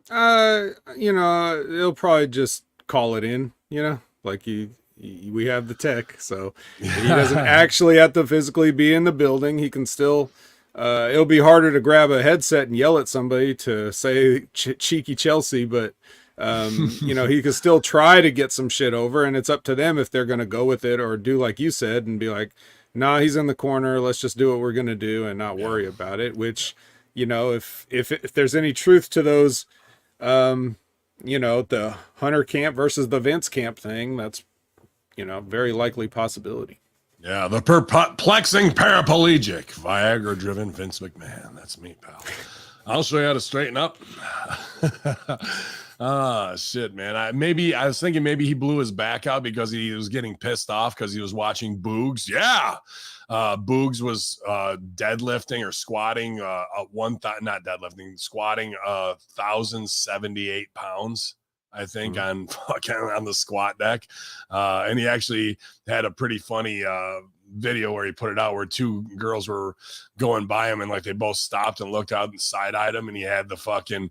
You know, he'll probably just call it in, you know, like we have the tech, so he doesn't actually have to physically be in the building. He can still, it'll be harder to grab a headset and yell at somebody to say cheeky Chelsea, but you know, he can still try to get some shit over, and it's up to them if they're going to go with it or do like you said and be like, nah, he's in the corner, let's just do what we're going to do and not worry about it. Which, you know, if there's any truth to those the Hunter camp versus the Vince camp thing, that's, very likely possibility. Yeah, the perplexing paraplegic, Viagra-driven Vince McMahon. That's me, pal. I'll show you how to straighten up. Shit, man. I was thinking maybe he blew his back out because he was getting pissed off because he was watching Boogs. Yeah. Boogs was deadlifting or squatting not deadlifting, squatting 1,078 pounds, I think, on the squat deck. And he actually had a pretty funny video where he put it out where two girls were going by him and like they both stopped and looked out and side-eyed him, and he had the fucking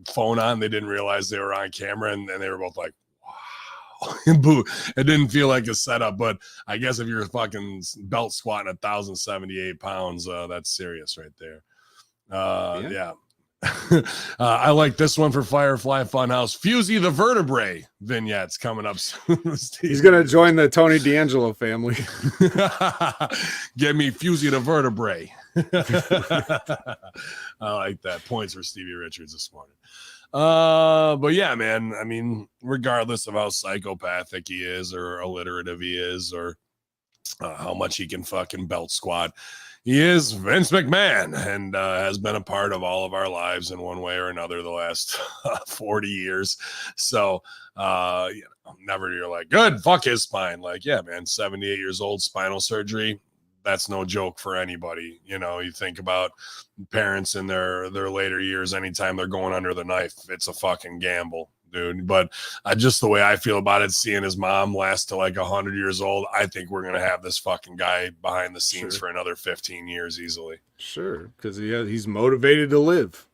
phone on. They didn't realize they were on camera, and they were both like, wow. Boo. It didn't feel like a setup, but I guess if you're fucking belt squatting 1,078 pounds, that's serious right there. Yeah. I like this one for Firefly Funhouse. Fusey the Vertebrae vignettes coming up soon. He's going to join the Tony D'Angelo family. Get me Fusey the Vertebrae. I like that. Points for Stevie Richards this morning. But yeah, man, I mean, regardless of how psychopathic he is or alliterative he is or how much he can fucking belt squat, he is Vince McMahon and has been a part of all of our lives in one way or another the last 40 years. So, never you're like, good, fuck his spine. Like, yeah, man, 78 years old, spinal surgery. That's no joke for anybody. You think about parents in their later years, anytime they're going under the knife, it's a fucking gamble, dude. But just the way I feel about it, seeing his mom last to like 100 years old, I think we're going to have this fucking guy behind the scenes for another 15 years easily. Sure, because he's motivated to live.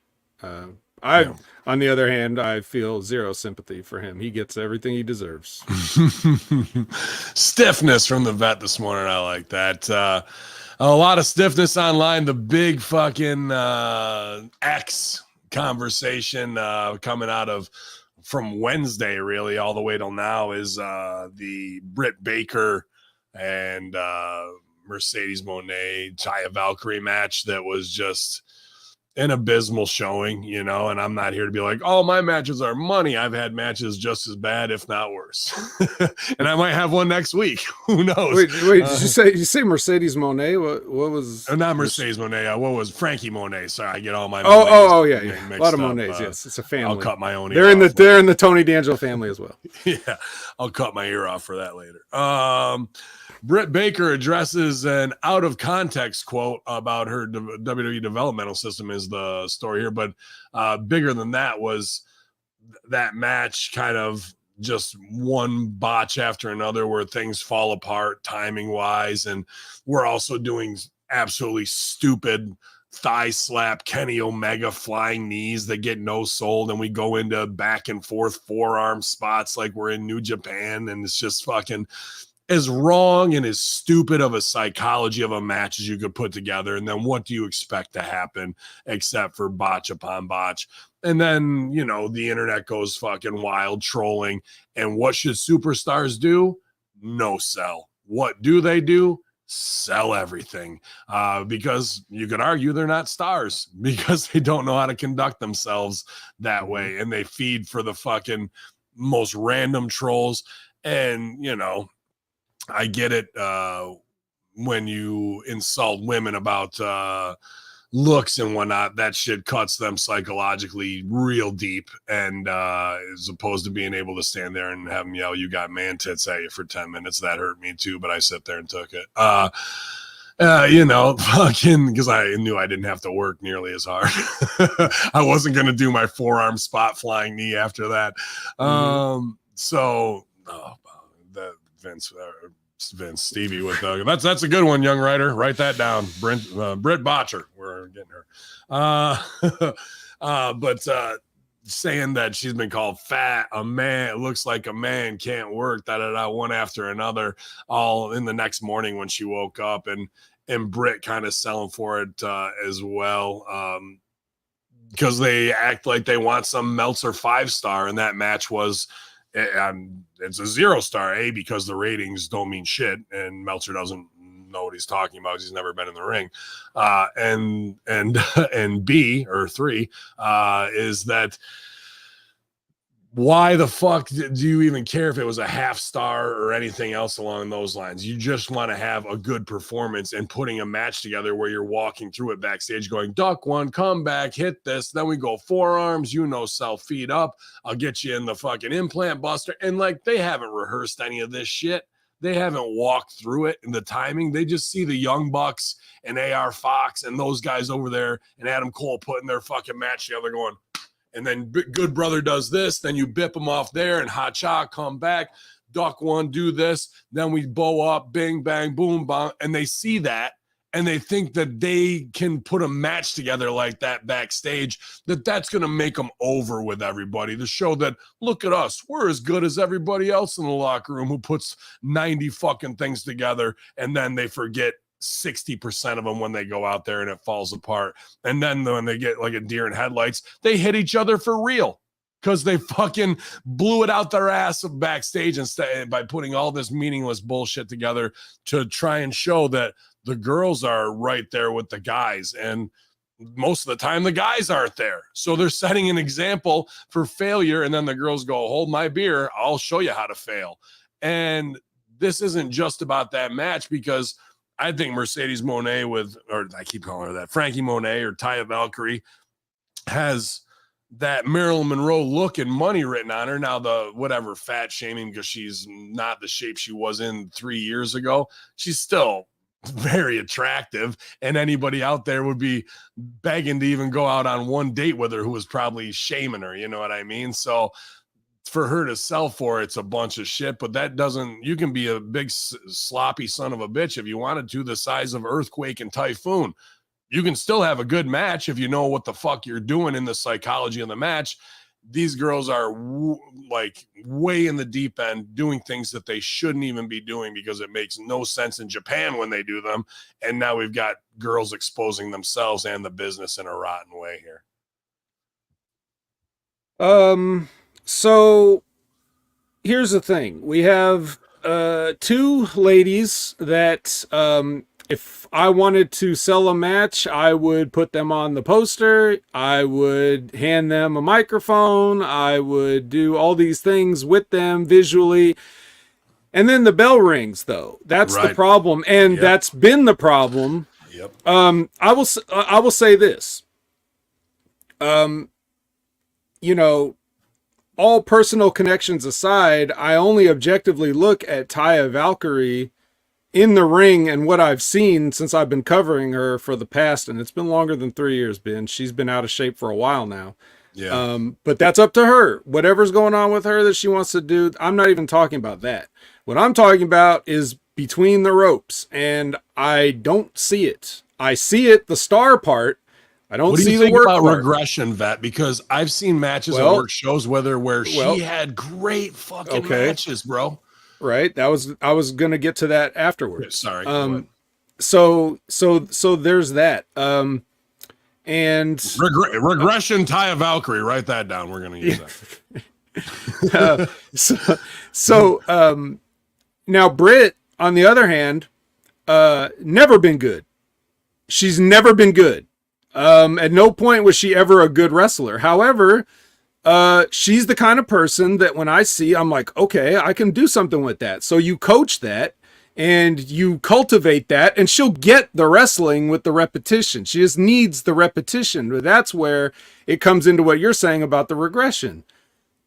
On the other hand, I feel zero sympathy for him. He gets everything he deserves. Stiffness from the vet this morning. I like that. A lot of stiffness online. The big fucking X conversation coming out from Wednesday, really, all the way till now is the Britt Baker and Mercedes Moné Taya Valkyrie match that was just an abysmal showing, and I'm not here to be like, oh, my matches are money. I've had matches just as bad, if not worse. And I might have one next week. Who knows? Wait, did you say Mercedes Moné? What was not Mercedes Moné? What was Frankie Monet? Sorry, I get all my yeah. A lot of Monets, yes. It's a family. I'll cut my own ear they're off. They're in the Tony D'Angelo family as well. Yeah, I'll cut my ear off for that later. Britt Baker addresses an out of context quote about her WWE developmental system is the story here. But bigger than that was that match kind of just one botch after another where things fall apart timing wise. And we're also doing absolutely stupid thigh slap Kenny Omega flying knees that get no sold. And we go into back and forth forearm spots like we're in New Japan. And it's just fucking as wrong and as stupid of a psychology of a match as you could put together. And then what do you expect to happen except for botch upon botch? And then, the internet goes fucking wild trolling. And what should superstars do? No sell. What do they do? Sell everything. Because you could argue they're not stars because they don't know how to conduct themselves that way. And they feed for the fucking most random trolls. And, I get it when you insult women about looks and whatnot. That shit cuts them psychologically real deep. And as opposed to being able to stand there and have them yell, you got man tits at you for 10 minutes. That hurt me too, but I sat there and took it. Fucking because I knew I didn't have to work nearly as hard. I wasn't going to do my forearm spot flying knee after that. Vince Stevie with that's a good one, young writer. Write that down. Britt Botcher. We're getting her. But saying that she's been called fat, a man looks like a man, can't work, one after another, all in the next morning when she woke up, and Britt kind of selling for it as well. Because they act like they want some Meltzer 5-star, and that match was. It's a 0-star, because the ratings don't mean shit, and Meltzer doesn't know what he's talking about. He's never been in the ring. And B or 3 is that why the fuck do you even care if it was a half star or anything else along those lines? You just want to have a good performance, and putting a match together where you're walking through it backstage going, duck one, come back, hit this. Then we go forearms, sell feet up. I'll get you in the fucking implant buster. And like, they haven't rehearsed any of this shit. They haven't walked through it in the timing. They just see the Young Bucks and AR Fox and those guys over there and Adam Cole putting their fucking match together going, and then Good Brother does this, then you bip them off there, and Ha-Cha come back, duck one, do this, then we bow up, bing, bang, boom, bang, and they see that, and they think that they can put a match together like that backstage, that's going to make them over with everybody, to show that, look at us, we're as good as everybody else in the locker room who puts 90 fucking things together, and then they forget 60% of them when they go out there and it falls apart. And then when they get like a deer in headlights, they hit each other for real because they fucking blew it out their ass backstage instead by putting all this meaningless bullshit together to try and show that the girls are right there with the guys. And most of the time the guys aren't there. So they're setting an example for failure. And then the girls go, hold my beer, I'll show you how to fail. And this isn't just about that match, because I think Mercedes Moné Frankie Monet or Taya Valkyrie has that Marilyn Monroe look and money written on her. Now the whatever fat shaming because she's not the shape she was in 3 years ago. She's still very attractive, and anybody out there would be begging to even go out on one date with her who was probably shaming her. You know what I mean? So for her to sell for it's a bunch of shit, but that doesn't, you can be a big sloppy son of a bitch if you wanted to, the size of Earthquake and Typhoon. You can still have a good match if you know what the fuck you're doing in the psychology of the match. These girls are way in the deep end doing things that they shouldn't even be doing because it makes no sense in Japan when they do them. And now we've got girls exposing themselves and the business in a rotten way here. So here's the thing. We have two ladies that if I wanted to sell a match, I would put them on the poster. I would hand them a microphone. I would do all these things with them visually. And then the bell rings, though. That's the problem. And that's been the problem. Yep. I will say this. All personal connections aside, I only objectively look at Taya Valkyrie in the ring and what I've seen since I've been covering her for the past, and it's been longer than 3 years, Ben. She's been out of shape for a while now. Yeah. But that's up to her. Whatever's going on with her that she wants to do, I'm not even talking about that. What I'm talking about is between the ropes, and I don't see it. I see it, the star part. I don't see the work about part. Regression, Vet, because I've seen matches and work shows where she had great fucking matches, bro. Right. I was going to get to that afterwards. Sorry. So there's that. And Regression Taya Valkyrie, write that down. We're going to use that. Now Britt, on the other hand, never been good. She's never been good. At no point was she ever a good wrestler. However, she's the kind of person that when I see, I'm like, okay, I can do something with that. So you coach that and you cultivate that, and she'll get the wrestling with the repetition. She just needs the repetition. But that's where it comes into what you're saying about the regression,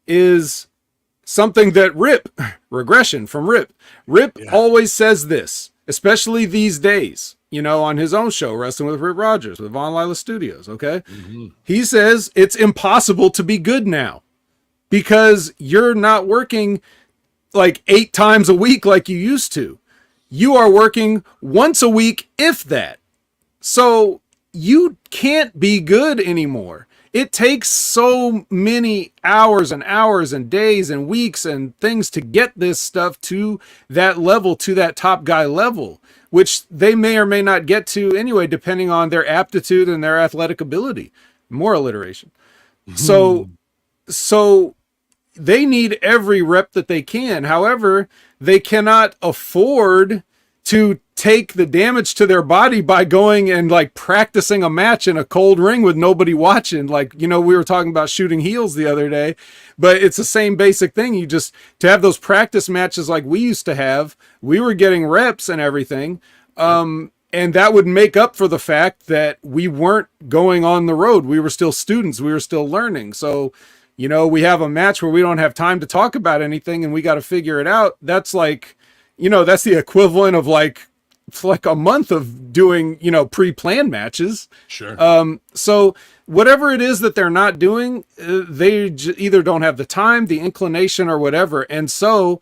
is something that regression from Rip always says this, especially these days. On his own show, Wrestling with Rip Rogers, with Von Lila Studios, okay? Mm-hmm. He says it's impossible to be good now because you're not working like 8 times a week like you used to. You are working once a week, if that. So you can't be good anymore. It takes so many hours and hours and days and weeks and things to get this stuff to that level, to that top guy level, which they may or may not get to anyway, depending on their aptitude and their athletic ability. More alliteration. Mm-hmm. So they need every rep that they can. However, they cannot afford to take the damage to their body by going and like practicing a match in a cold ring with nobody watching. Like, you know, we were talking about shooting heels the other day, but it's the same basic thing. You just, to have those practice matches like we used to have, we were getting reps and everything. And that would make up for the fact that we weren't going on the road. We were still students. We were still learning. So, you know, we have a match where we don't have time to talk about anything and we got to figure it out. That's like, you know, that's the equivalent of like a month of doing, you know, pre-planned matches. Sure. So whatever it is that they're not doing, they either don't have the time, the inclination, or whatever. And so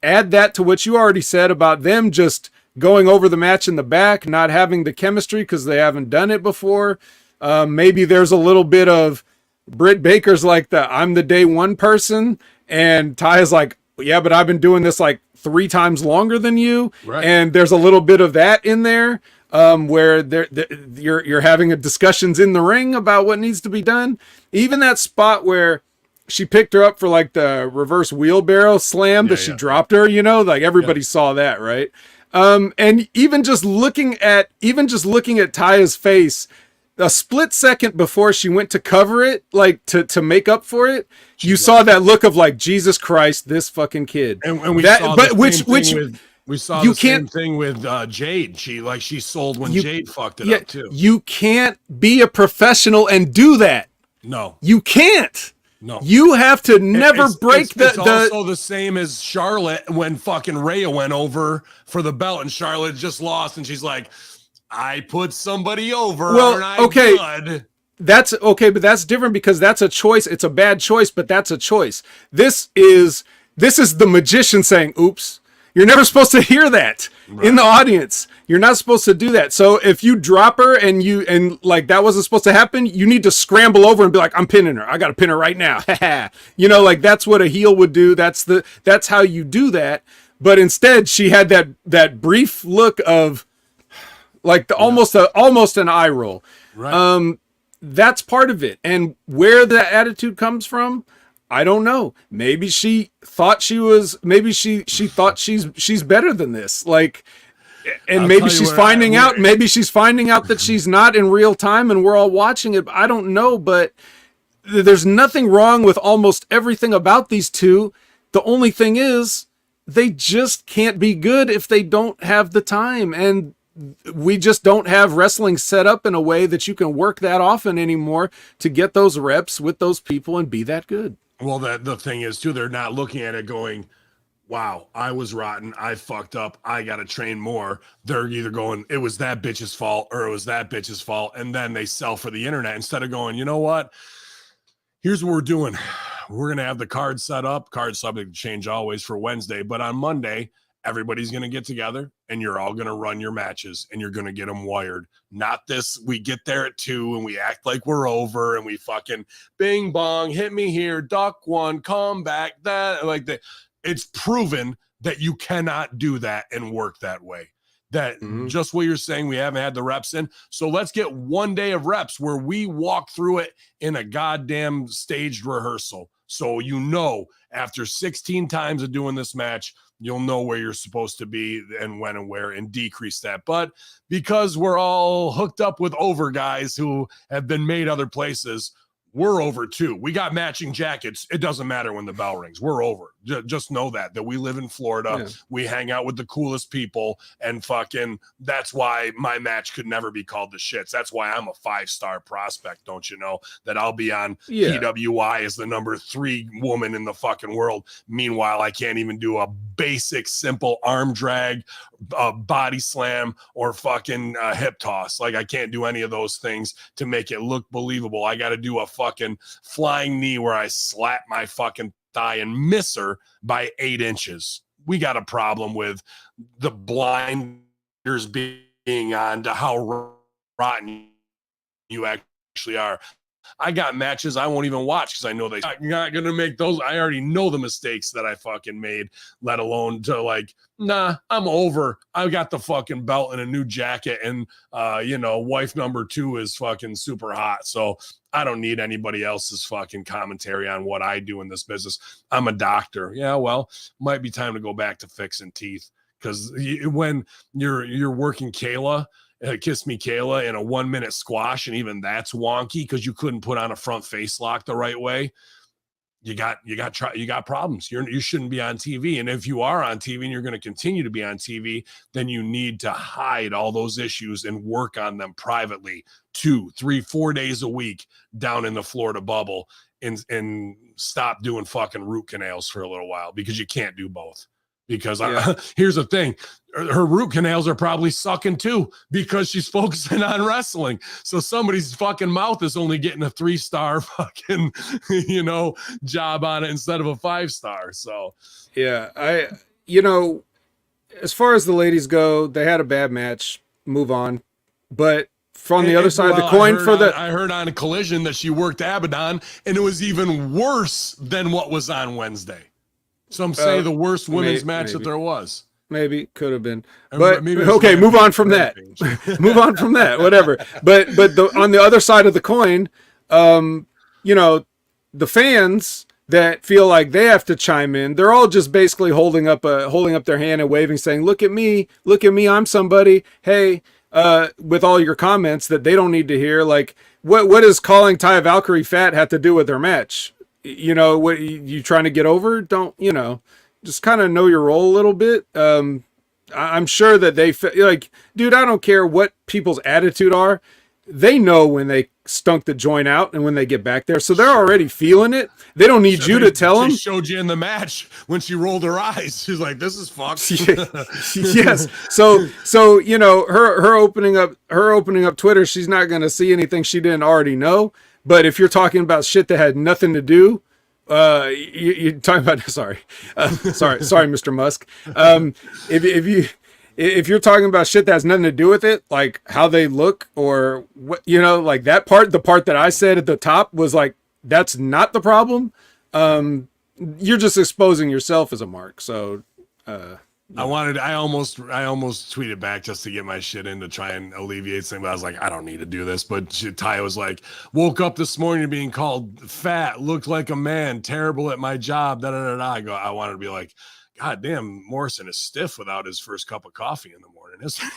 add that to what you already said about them just going over the match in the back, not having the chemistry because they haven't done it before. Maybe there's a little bit of Britt Baker's like I'm the day one person, and Ty is like, yeah, but I've been doing this like 3 times longer than you. Right. And there's a little bit of that in there where you're having a discussions in the ring about what needs to be done. Even that spot where she picked her up for like the reverse wheelbarrow slam that she dropped her, you know, like everybody saw that, right? And even just looking at Taya's face a split second before she went to cover it, like to make up for it, you saw that look of like, Jesus Christ, this fucking kid. And we that, saw but the which same which thing with, we saw you the same can't thing with Jade. She sold when Jade fucked it up too. You can't be a professional and do that. No, you can't. No, you have to never break it's also the same as Charlotte when fucking Rhea went over for the belt and Charlotte just lost and she's like, I put somebody over. Well, okay. Good? That's okay, but that's different because that's a choice. It's a bad choice, but that's a choice. This is the magician saying, oops. You're never supposed to hear that in the audience. You're not supposed to do that. So if you drop her and like that wasn't supposed to happen, you need to scramble over and be like, I'm pinning her. I got to pin her right now. You know, like that's what a heel would do. That's how you do that. But instead she had that brief look of like almost an eye roll. Right. That's part of it. And where that attitude comes from, I don't know. Maybe she thought she's better than this. Like, and maybe she's finding out that she's not in real time and we're all watching it. I don't know, but there's nothing wrong with almost everything about these two. The only thing is they just can't be good if they don't have the time. And we just don't have wrestling set up in a way that you can work that often anymore to get those reps with those people and be that good. Well, the thing is too, they're not looking at it going, wow, I was rotten. I fucked up. I got to train more. They're either going, it was that bitch's fault or it was that bitch's fault. And then they sell for the internet instead of going, you know what? Here's what we're doing. We're going to have the card set up. Card subject to change always for Wednesday. But on Monday, everybody's going to get together and you're all going to run your matches and you're going to get them wired. Not this, we get there at 2 and we act like we're over and we fucking bing bong, hit me here, duck one, come back, that, like that. It's proven that you cannot do that and work that way. That just what you're saying, we haven't had the reps in. So let's get 1 day of reps where we walk through it in a goddamn staged rehearsal. So, you know, after 16 times of doing this match, you'll know where you're supposed to be and when and where and decrease that. But because we're all hooked up with over guys who have been made other places, we're over too. We got matching jackets. It doesn't matter when the bell rings. We're over. Just know that we live in Florida. Yeah. We hang out with the coolest people and fucking that's why my match could never be called the shits. That's why I'm a 5-star prospect. Don't you know that I'll be on PWI as the number 3 woman in the fucking world. Meanwhile, I can't even do a basic, simple arm drag, body slam or fucking hip toss. Like I can't do any of those things to make it look believable. I got to do a fucking flying knee where I slap my fucking thigh and miss her by 8 inches. We got a problem with the blinders being on to how rotten you actually are. I got matches I won't even watch because I know they're not going to make those. I already know the mistakes that I fucking made, let alone to like, nah, I'm over. I got the fucking belt and a new jacket and, you know, wife number 2 is fucking super hot. So I don't need anybody else's fucking commentary on what I do in this business. I'm a doctor. Yeah, well, might be time to go back to fixing teeth because when you're working Kayla, Kiss Me Kayla, in a 1 minute squash, and even that's wonky because you couldn't put on a front face lock the right way. You got problems. You shouldn't be on TV. And if you are on TV and you're going to continue to be on TV, then you need to hide all those issues and work on them privately 2, 3, 4 days a week down in the Florida bubble, and stop doing fucking root canals for a little while, because you can't do both. Because here's the thing, her root canals are probably sucking too, because she's focusing on wrestling. So somebody's fucking mouth is only getting a 3-star fucking, job on it instead of a 5-star. So yeah, as far as the ladies go, they had a bad match. Move on. But from the other side of the coin, I heard on a Collision that she worked Abaddon, and it was even worse than what was on Wednesday. Some say the worst women's match that there was. Maybe could have been, but okay, move on from that. Move on from that. Whatever. But on the other side of the coin, the fans that feel like they have to chime in, they're all just basically holding up their hand and waving, saying, "Look at me, I'm somebody." Hey, with all your comments that they don't need to hear, like what does calling Taya Valkyrie fat have to do with their match? What you trying to get over? Don't, just kind of know your role a little bit. I'm sure that they like, dude, I don't care what people's attitude are. They know when they stunk the joint out and when they get back there. So they're already feeling it. They don't need you to tell them. She showed you in the match when she rolled her eyes. She's like, this is fucked. Yes. So, her opening up Twitter, she's not going to see anything she didn't already know. But if you're talking about shit that had nothing to do, you're talking about, sorry, Mr. Musk. If you're talking about shit that has nothing to do with it, like how they look or what, like that part, the part that I said at the top was like, that's not the problem. You're just exposing yourself as a mark. So, I almost tweeted back just to get my shit in to try and alleviate something, but I was like, I don't need to do this. But Ty was like, woke up this morning being called fat, looked like a man, terrible at my job, I wanted to be like, God damn, Morrison is stiff without his first cup of coffee in the morning, isn't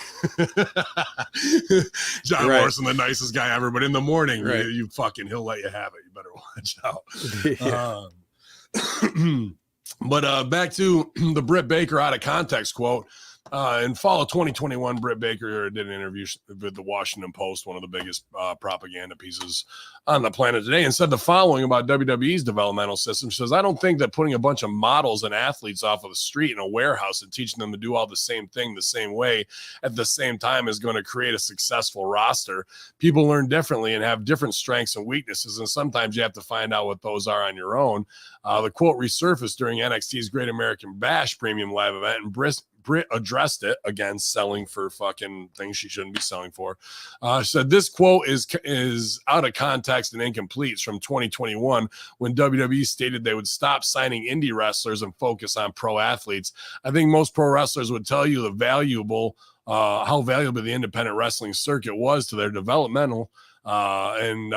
he? John Morrison, the nicest guy ever, but in the morning, you fucking, he'll let you have it. You better watch out. But back to the Britt Baker out of context quote. In fall of 2021, Britt Baker did an interview with the Washington Post, one of the biggest propaganda pieces on the planet today, and said the following about WWE's developmental system. She says, I don't think that putting a bunch of models and athletes off of the street in a warehouse and teaching them to do all the same thing the same way at the same time is going to create a successful roster. People learn differently and have different strengths and weaknesses, and sometimes you have to find out what those are on your own. The quote resurfaced during NXT's Great American Bash premium live event, and Britt addressed it again, selling for fucking things she shouldn't be selling for. She said this quote is out of context and incomplete. It's from 2021 when WWE stated they would stop signing indie wrestlers and focus on pro athletes. I think most pro wrestlers would tell you how valuable the independent wrestling circuit was to their developmental. And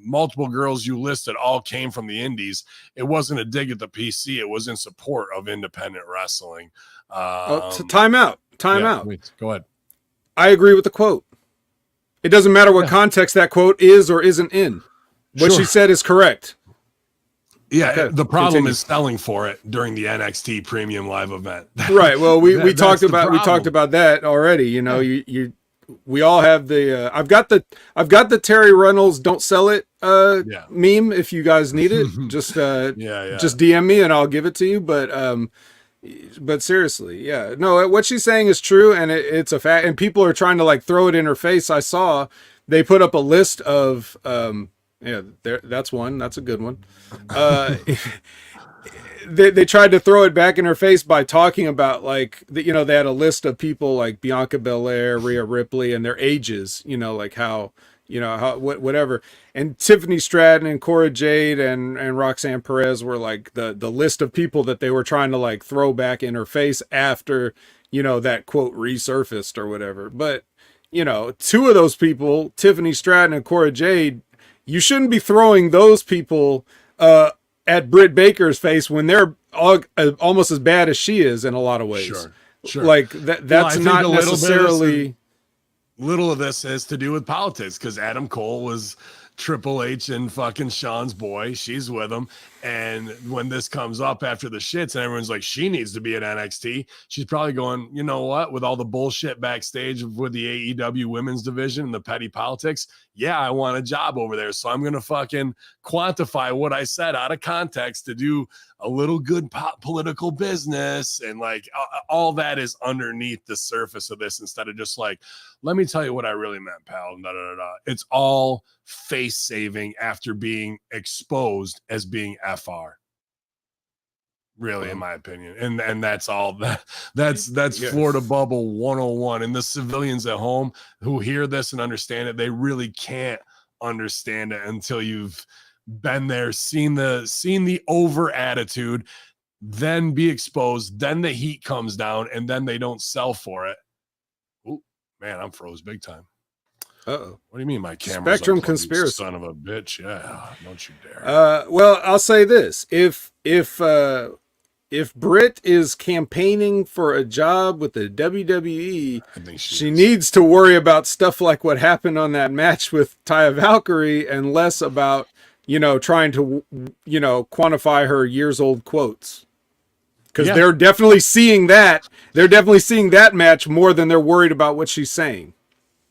multiple girls you listed all came from the indies. It wasn't a dig at the PC. It was in support of independent wrestling. Time out. Wait, go ahead. I agree with the quote. It doesn't matter what context that quote is or isn't in. What she said is correct. Yeah, okay, the problem is selling for it during the NXT premium live event. Right. Well, we talked about that already. We all have the I've got the Terry Reynolds don't sell it meme if you guys need it. Just just DM me and I'll give it to you. But seriously, no, what she's saying is true, and it's a fact, and people are trying to like throw it in her face. I saw they put up a list of that's one. That's a good one. They tried to throw it back in her face by talking about like they had a list of people like Bianca Belair, Rhea Ripley, and their ages, like how whatever. And Tiffany Stratton and Cora Jade and Roxanne Perez were like the list of people that they were trying to like throw back in her face after that quote resurfaced or whatever. But two of those people, Tiffany Stratton and Cora Jade, you shouldn't be throwing those people at Britt Baker's face when they're almost as bad as she is in a lot of ways. Sure. Sure. Like that's Well, I think not a little bit necessarily. Little of this has to do with politics because Adam Cole was Triple H and fucking Sean's boy. She's with him. And when this comes up after the shits and everyone's like, she needs to be at NXT, she's probably going, you know what, with all the bullshit backstage with the AEW women's division and the petty politics, yeah, I want a job over there. So I'm going to fucking quantify what I said out of context to do a little good political business. And like all that is underneath the surface of this instead of just like, let me tell you what I really meant, pal. Da, da, da, da. It's all face saving after being exposed as being FR. Really, in my opinion. And that's all that's yes. Florida Bubble 101. And the civilians at home who hear this and understand it, they really can't understand it until you've been there, seen the over attitude, then be exposed, then the heat comes down, and then they don't sell for it. Ooh, man, I'm froze big time. Uh-oh. What do you mean my camera's Spectrum unplugged, conspiracy. Son of a bitch. Yeah, don't you dare. Well, I'll say this. If Britt is campaigning for a job with the WWE, I think she needs to worry about stuff like what happened on that match with Taya Valkyrie and less about, trying to, quantify her years old quotes. Because they're definitely seeing that. They're definitely seeing that match more than they're worried about what she's saying.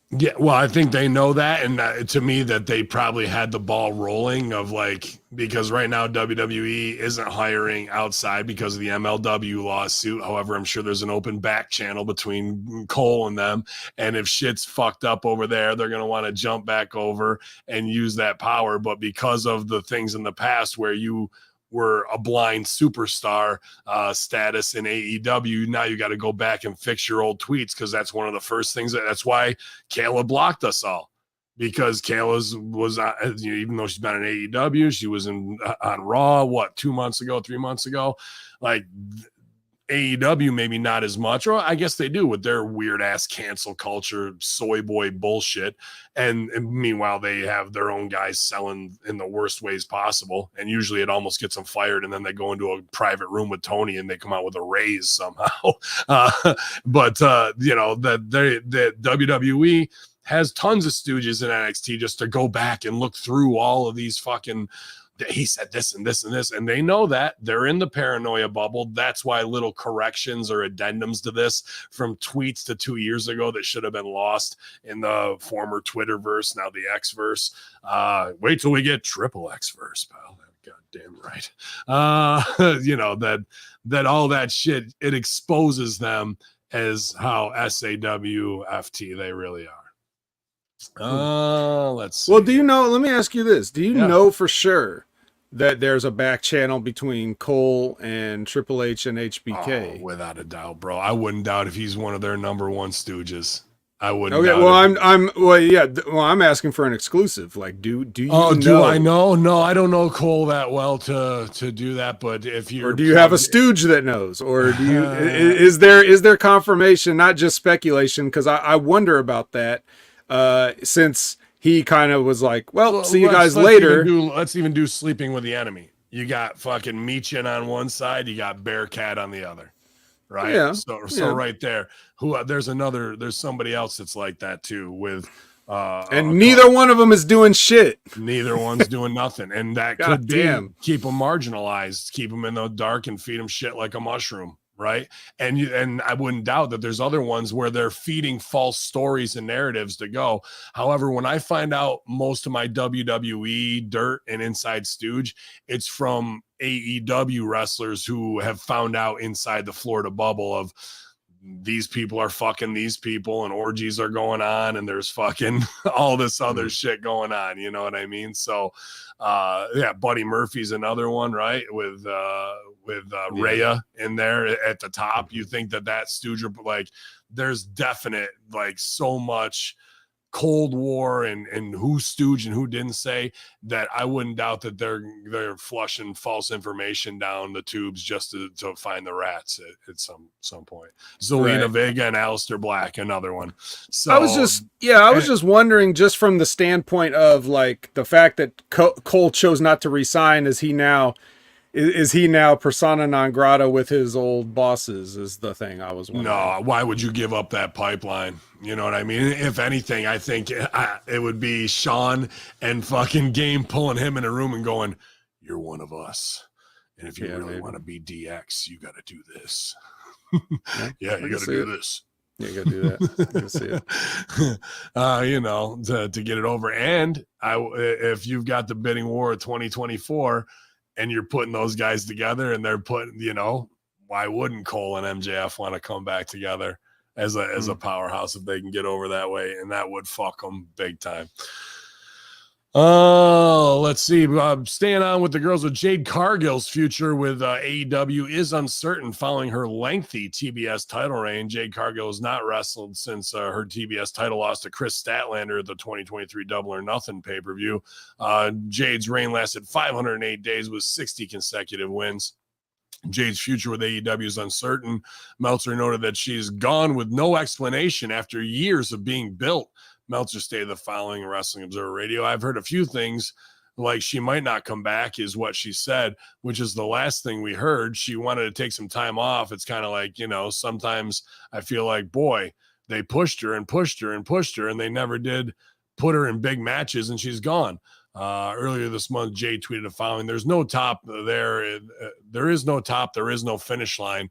Yeah, well, I think they know that, and to me, that they probably had the ball rolling of like, because right now WWE isn't hiring outside because of the MLW lawsuit. However, I'm sure there's an open back channel between Cole and them, and if shit's fucked up over there, they're going to want to jump back over and use that power. But because of the things in the past where you were a blind superstar status in AEW, now you got to go back and fix your old tweets because that's one of the first things. That's why Kayla blocked us all, because Kayla's was even though she's been in AEW, she was on Raw 3 months ago. Like AEW maybe not as much, or I guess they do with their weird ass cancel culture, soy boy bullshit. And meanwhile, they have their own guys selling in the worst ways possible. And usually it almost gets them fired. And then they go into a private room with Tony and they come out with a raise somehow. But the WWE has tons of stooges in NXT just to go back and look through all of these fucking, he said this and this and this, and they know that they're in the paranoia bubble. That's why little corrections or addendums to this from tweets to 2 years ago that should have been lost in the former Twitterverse, now the Xverse. Wait till we get triple Xverse, pal. Goddamn right. That all that shit, it exposes them as how SAWFT they really are. Let's see. Well, do you know, let me ask you this. Do you know for sure that there's a back channel between Cole and Triple H and HBK? Oh, without a doubt, bro. I wouldn't doubt if he's one of their number one stooges. I wouldn't. Okay, well, I'm asking for an exclusive. Like, do you know? Do I know? No, I don't know Cole that well to do that. But if you, or do you have a stooge that knows, or do you? is there confirmation, not just speculation? Because I wonder about that. Since he kind of was like, well, see you guys later. Let's even do Sleeping with the Enemy. You got fucking Michin on one side, you got Bearcat on the other, right? Yeah. So right there, there's somebody else that's like that too with, and neither one of them is doing shit. Neither one's doing nothing, and that could be keep them marginalized, keep them in the dark, and feed them shit like a mushroom. Right. And I wouldn't doubt that there's other ones where they're feeding false stories and narratives to go. However, when I find out most of my WWE dirt and inside stooge, it's from AEW wrestlers who have found out inside the Florida bubble of these people are fucking these people and orgies are going on and there's fucking all this other shit going on. You know what I mean? So, Buddy Murphy's another one, right? With Rhea in there at the top. You think that stooge, like there's definite, like so much Cold War and who stooge and who didn't say that. I wouldn't doubt that they're flushing false information down the tubes just to find the rats at some point. Zelina Vega and Aleister Black, another one. So I was just wondering, just from the standpoint of like the fact that Cole chose not to resign, is is he now persona non grata with his old bosses? Is the thing I was wondering. No, why would you give up that pipeline? You know what I mean? If anything, I think it would be Sean and fucking Game pulling him in a room and going, "You're one of us, and if you really want to be DX, you got to do this." Yeah, you got to do this. Yeah, you gotta do that. You see it. You know, to get it over. And if you've got the bidding war of 2024 and you're putting those guys together and they're putting, you know, why wouldn't Cole and MJF want to come back together as a powerhouse if they can get over that way? And that would fuck them big time. Let's see. Staying on with the girls, with Jade Cargill's future with AEW is uncertain following her lengthy TBS title reign. Jade Cargill has not wrestled since her TBS title loss to Chris Statlander at the 2023 Double or Nothing pay-per-view. Jade's reign lasted 508 days with 60 consecutive wins. Jade's future with AEW is uncertain. Meltzer noted that she's gone with no explanation after years of being built. Meltzer stated the following in Wrestling Observer Radio: "I've heard a few things, like she might not come back," is what she said, which is the last thing we heard. She wanted to take some time off. It's kind of like, you know, sometimes I feel like, boy, they pushed her and pushed her and pushed her, and they never did put her in big matches, and she's gone. Earlier this month, Jay tweeted the following: "There's no top there. There is no top. There is no finish line.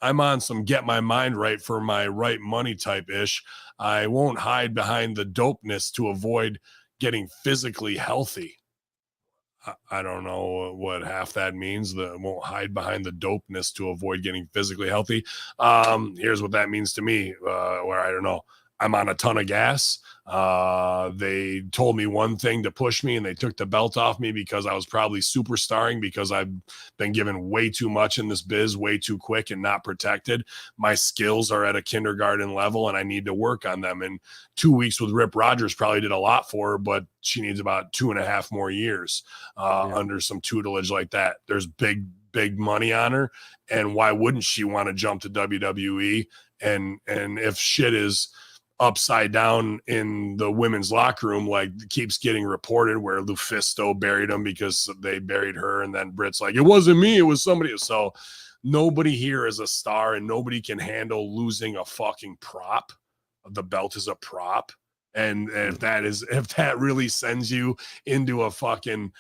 I'm on some get my mind right for my right money type ish. I won't hide behind the dopeness to avoid getting physically healthy." I don't know what half that means. Won't hide behind the dopeness to avoid getting physically healthy. Here's what that means to me, where I don't know. I'm on a ton of gas. They told me one thing to push me, and they took the belt off me because I was probably superstarring, because I've been given way too much in this biz, way too quick and not protected. My skills are at a kindergarten level, and I need to work on them. And 2 weeks with Rip Rogers probably did a lot for her, but she needs about 2.5 more years under some tutelage like that. There's big money on her, and why wouldn't she want to jump to WWE? And if shit is upside down in the women's locker room, like keeps getting reported, where Lufisto buried him because they buried her, and then Britt's like, "It wasn't me, it was somebody." So nobody here is a star, and nobody can handle losing a fucking prop. The belt is a prop, and if that really sends you into a fucking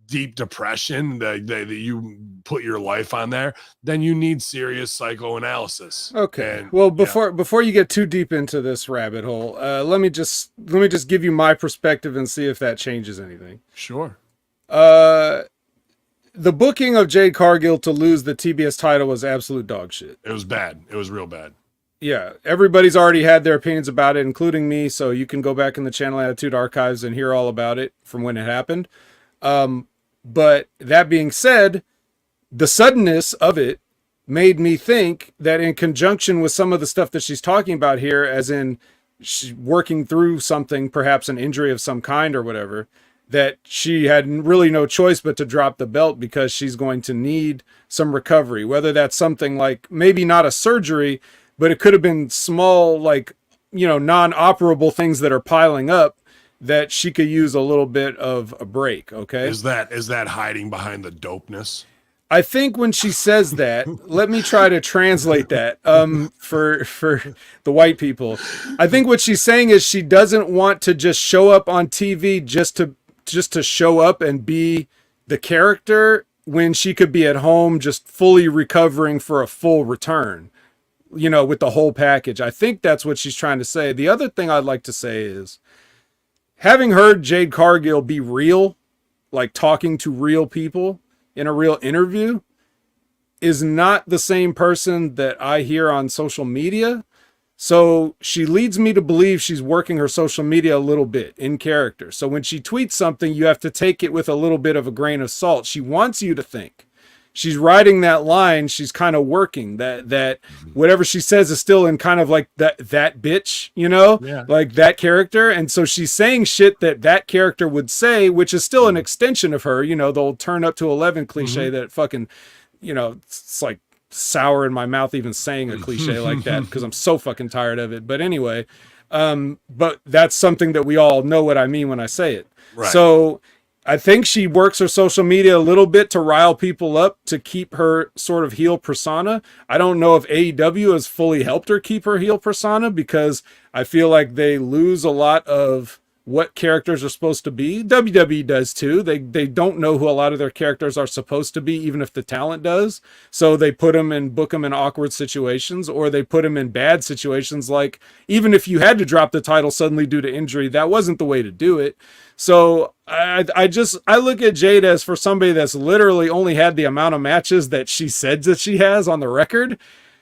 deep depression, that you put your life on there, then you need serious psychoanalysis. Okay. And, well, before you get too deep into this rabbit hole, let me just give you my perspective and see if that changes anything. Sure. The booking of Jade Cargill to lose the TBS title was absolute dog shit. It was bad. It was real bad. Yeah, everybody's already had their opinions about it, including me, so you can go back in the Channel Attitude archives and hear all about it from when it happened. But that being said, the suddenness of it made me think that, in conjunction with some of the stuff that she's talking about here, as in she's working through something, perhaps an injury of some kind or whatever, that she had really no choice but to drop the belt because she's going to need some recovery. Whether that's something like, maybe not a surgery, but it could have been small, like, you know, non-operable things that are piling up, that she could use a little bit of a break. Okay. Is that hiding behind the dopeness? I think when she says that, let me try to translate that for the white people. I think what she's saying is she doesn't want to just show up on TV just to show up and be the character, when she could be at home just fully recovering for a full return, you know, with the whole package. I think that's what she's trying to say. The other thing I'd like to say is, having heard Jade Cargill be real, like talking to real people in a real interview, is not the same person that I hear on social media. So she leads me to believe she's working her social media a little bit in character. So when she tweets something, you have to take it with a little bit of a grain of salt. She wants you to think she's riding that line. She's kind of working that whatever she says is still in kind of like that bitch, you know, like that character. And so she's saying shit that character would say, which is still an extension of her, you know, the old turn up to 11 cliche that fucking, you know, it's like sour in my mouth even saying a cliche like that, because I'm so fucking tired of it. But anyway, but that's something that we all know what I mean when I say it. Right. So I think she works her social media a little bit to rile people up to keep her sort of heel persona. I don't know if AEW has fully helped her keep her heel persona, because I feel like they lose a lot of what characters are supposed to be. WWE does too. They don't know who a lot of their characters are supposed to be, even if the talent does. So they put them and book them in awkward situations, or they put them in bad situations. Like, even if you had to drop the title suddenly due to injury, that wasn't the way to do it. So I look at Jade as, for somebody that's literally only had the amount of matches that she said that she has on the record,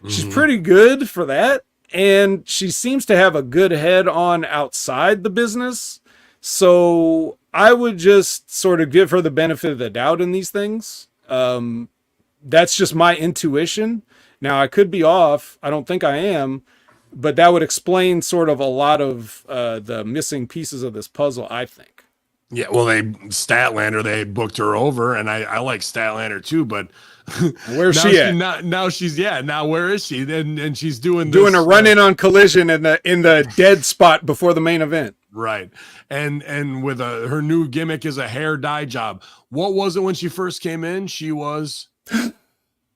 she's pretty good for that. And she seems to have a good head on outside the business. So I would just sort of give her the benefit of the doubt in these things. That's just my intuition. Now, I could be off. I don't think I am. But that would explain sort of a lot of the missing pieces of this puzzle, I think. Yeah, well, Statlander, they booked her over, and I like Statlander too, but where's she at? Now where is she? And she's doing a run-in on Collision in the dead spot before the main event. Right. And with her new gimmick is a hair dye job. What was it when she first came in? She was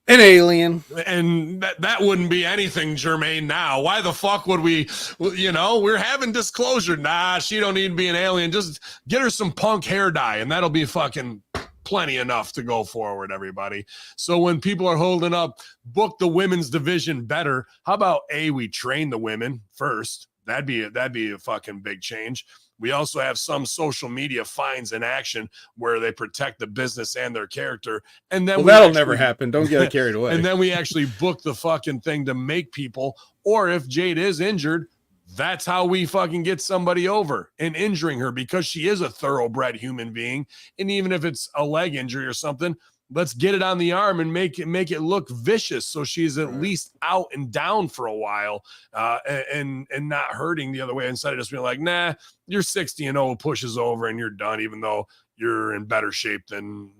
an alien. And that wouldn't be anything germane now. Why the fuck would we, we're having disclosure. Nah, she don't need to be an alien. Just get her some punk hair dye and that'll be fucking plenty enough to go forward, everybody. So when people are holding up, book the women's division better. How about we train the women first? That'd be a fucking big change. We also have some social media fines in action where they protect the business and their character. And then that'll never happen. Don't get carried away. And then we actually book the fucking thing to make people, or if Jade is injured, that's how we fucking get somebody over and injuring her, because she is a thoroughbred human being. And even if it's a leg injury or something, let's get it on the arm and make it look vicious, so she's at least out and down for a while, and not hurting the other way, instead of just being like, nah, you're 60-0, pushes over and you're done, even though you're in better shape than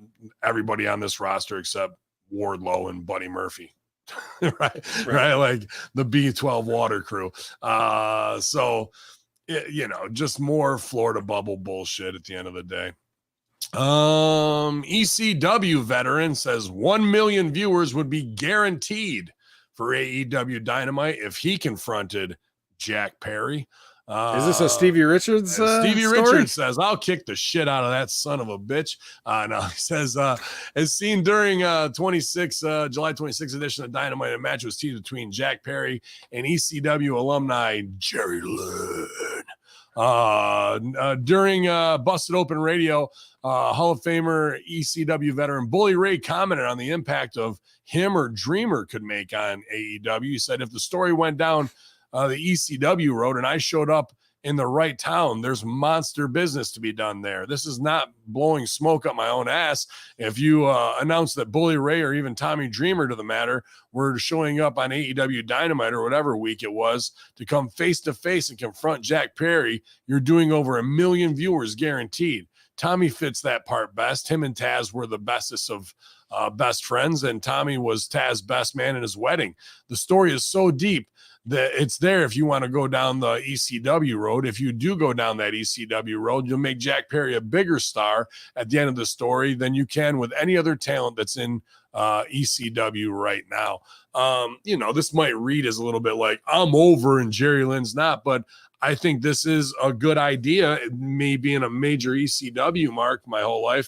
everybody on this roster except Wardlow and Buddy Murphy. right, like the B12 water crew. So just more Florida bubble bullshit at the end of the day. ECW veteran says 1 million viewers would be guaranteed for AEW Dynamite if he confronted Jack Perry. Is this a Stevie Richards Stevie story? Richards says, I'll kick the shit out of that son of a bitch. No, he says, as seen during July 26th edition of Dynamite, a match was teased between Jack Perry and ECW alumni Jerry Lynn. During Busted Open Radio, Hall of Famer ECW veteran Bully Ray commented on the impact of him or Dreamer could make on AEW. He said, if the story went down the ECW road and I showed up in the right town, there's monster business to be done there. This is not blowing smoke up my own ass. If you announce that Bully Ray or even Tommy Dreamer, to the matter, were showing up on AEW Dynamite or whatever week it was to come face to face and confront Jack Perry, you're doing over 1 million viewers guaranteed. Tommy fits that part best. Him and Taz were the bestest of best friends, and Tommy was Taz's best man in his wedding. The story is so deep that it's there if you want to go down the ECW road. If you do go down that ECW road, you'll make Jack Perry a bigger star at the end of the story than you can with any other talent that's in ECW right now. This might read as a little bit like I'm over and Jerry Lynn's not, but I think this is a good idea. Me being a major ECW mark my whole life,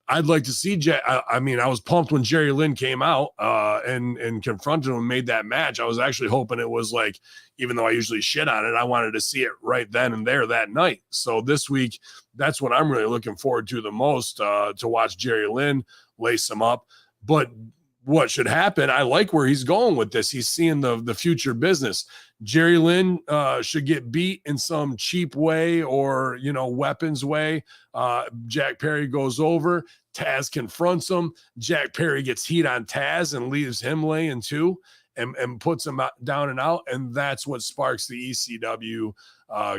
I'd like to see I was pumped when Jerry Lynn came out and confronted him and made that match. I was actually hoping it was like, even though I usually shit on it, I wanted to see it right then and there that night. So this week, that's what I'm really looking forward to the most, to watch Jerry Lynn lace him up. But what should happen, I like where he's going with this. He's seeing the future business. Jerry Lynn should get beat in some cheap way or, weapons way. Jack Perry goes over. Taz confronts him. Jack Perry gets heat on Taz and leaves him laying too and puts him down and out. And that's what sparks the ECW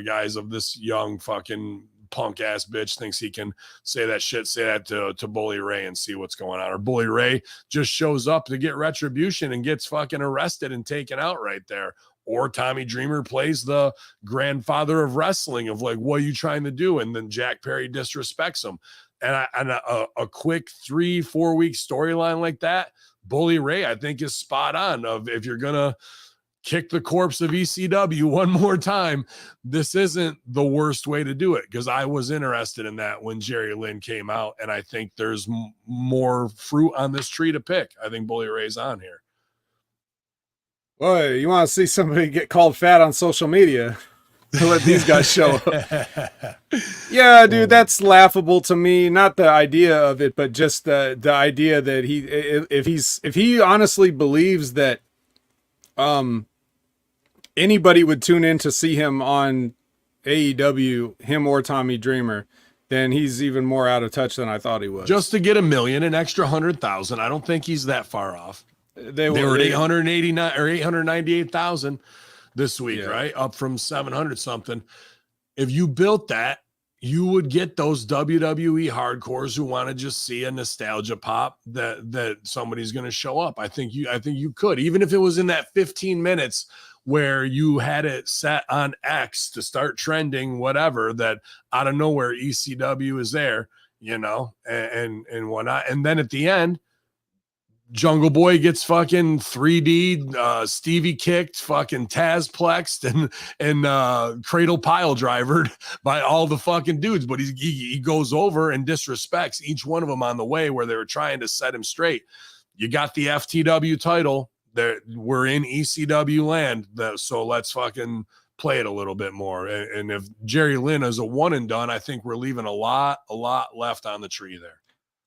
guys of this young fucking punk ass bitch thinks he can say that to Bully Ray and see what's going on. Or Bully Ray just shows up to get retribution and gets fucking arrested and taken out right there. or Tommy Dreamer plays the grandfather of wrestling of like, what are you trying to do? And then Jack Perry disrespects him. And a quick 3-4 week storyline like that, Bully Ray, I think, is spot on. Of if you're gonna kick the corpse of ECW one more time, this isn't the worst way to do it, because I was interested in that when Jerry Lynn came out, and I think there's more fruit on this tree to pick. I think Bully Ray's on here. Boy, you want to see somebody get called fat on social media? Let these guys show up. Yeah, dude, that's laughable to me. Not the idea of it, but just the idea that if he honestly believes that anybody would tune in to see him on AEW, him or Tommy Dreamer, then he's even more out of touch than I thought he was. Just to get $1 million, an extra 100,000. I don't think he's that far off. They were at 889 or 898,000 this week, right? Up from 700 something. If you built that, you would get those WWE hardcores who want to just see a nostalgia pop that somebody's going to show up. I think you could, even if it was in that 15 minutes where you had it set on X to start trending, whatever, that out of nowhere ECW is there, you know, and whatnot. And then at the end, Jungle Boy gets fucking 3D Stevie kicked, fucking Taz plexed, and Cradle pile drivered by all the fucking dudes. But he goes over and disrespects each one of them on the way where they were trying to set him straight. You got the FTW title. We're in ECW land, so let's fucking play it a little bit more. And if Jerry Lynn is a one and done, I think we're leaving a lot left on the tree there.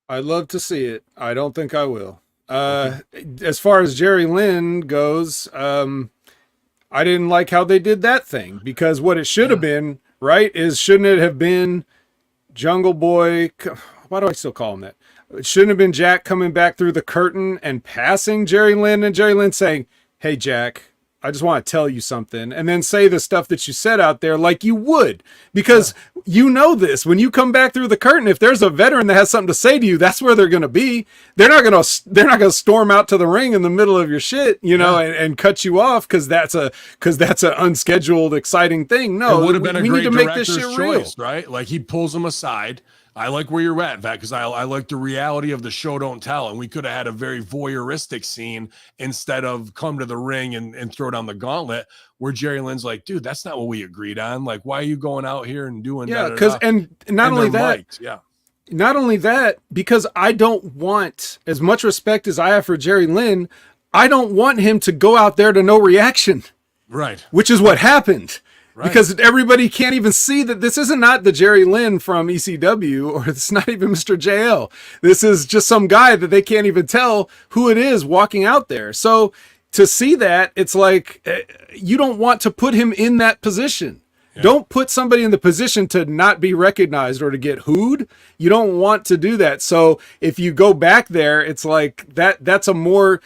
I'd love to see it. I don't think I will. As far as Jerry Lynn goes, I didn't like how they did that thing, because what it should have been, right, is shouldn't it have been Jungle Boy? Why do I still call him that? It shouldn't have been Jack coming back through the curtain and passing Jerry Lynn, and Jerry Lynn saying, "Hey, Jack, I just want to tell you something," and then say the stuff that you said out there like you would, because you know this. When you come back through the curtain, if there's a veteran that has something to say to you, that's where they're going to be. They're not going to storm out to the ring in the middle of your shit, you know, and cut you off because that's an unscheduled, exciting thing. No, it would have been a great need to make this director's shit choice, real. right? Like, he pulls them aside. I like where you're at, Vat, because I like the reality of the show don't tell. And we could have had a very voyeuristic scene instead of come to the ring and throw down the gauntlet, where Jerry Lynn's like, dude, that's not what we agreed on. Like, why are you going out here and doing that? Because, and not only that, not only that, because I don't want, as much respect as I have for Jerry Lynn, I don't want him to go out there to no reaction. Right. Which is what happened. Right. Because everybody can't even see that this isn't not the Jerry Lynn from ECW, or it's not even Mr. JL. This is just some guy that they can't even tell who it is walking out there. So to see that, it's like, you don't want to put him in that position. Yeah. Don't put somebody in the position to not be recognized or to get hooed. You don't want to do that. So if you go back there, it's like it's more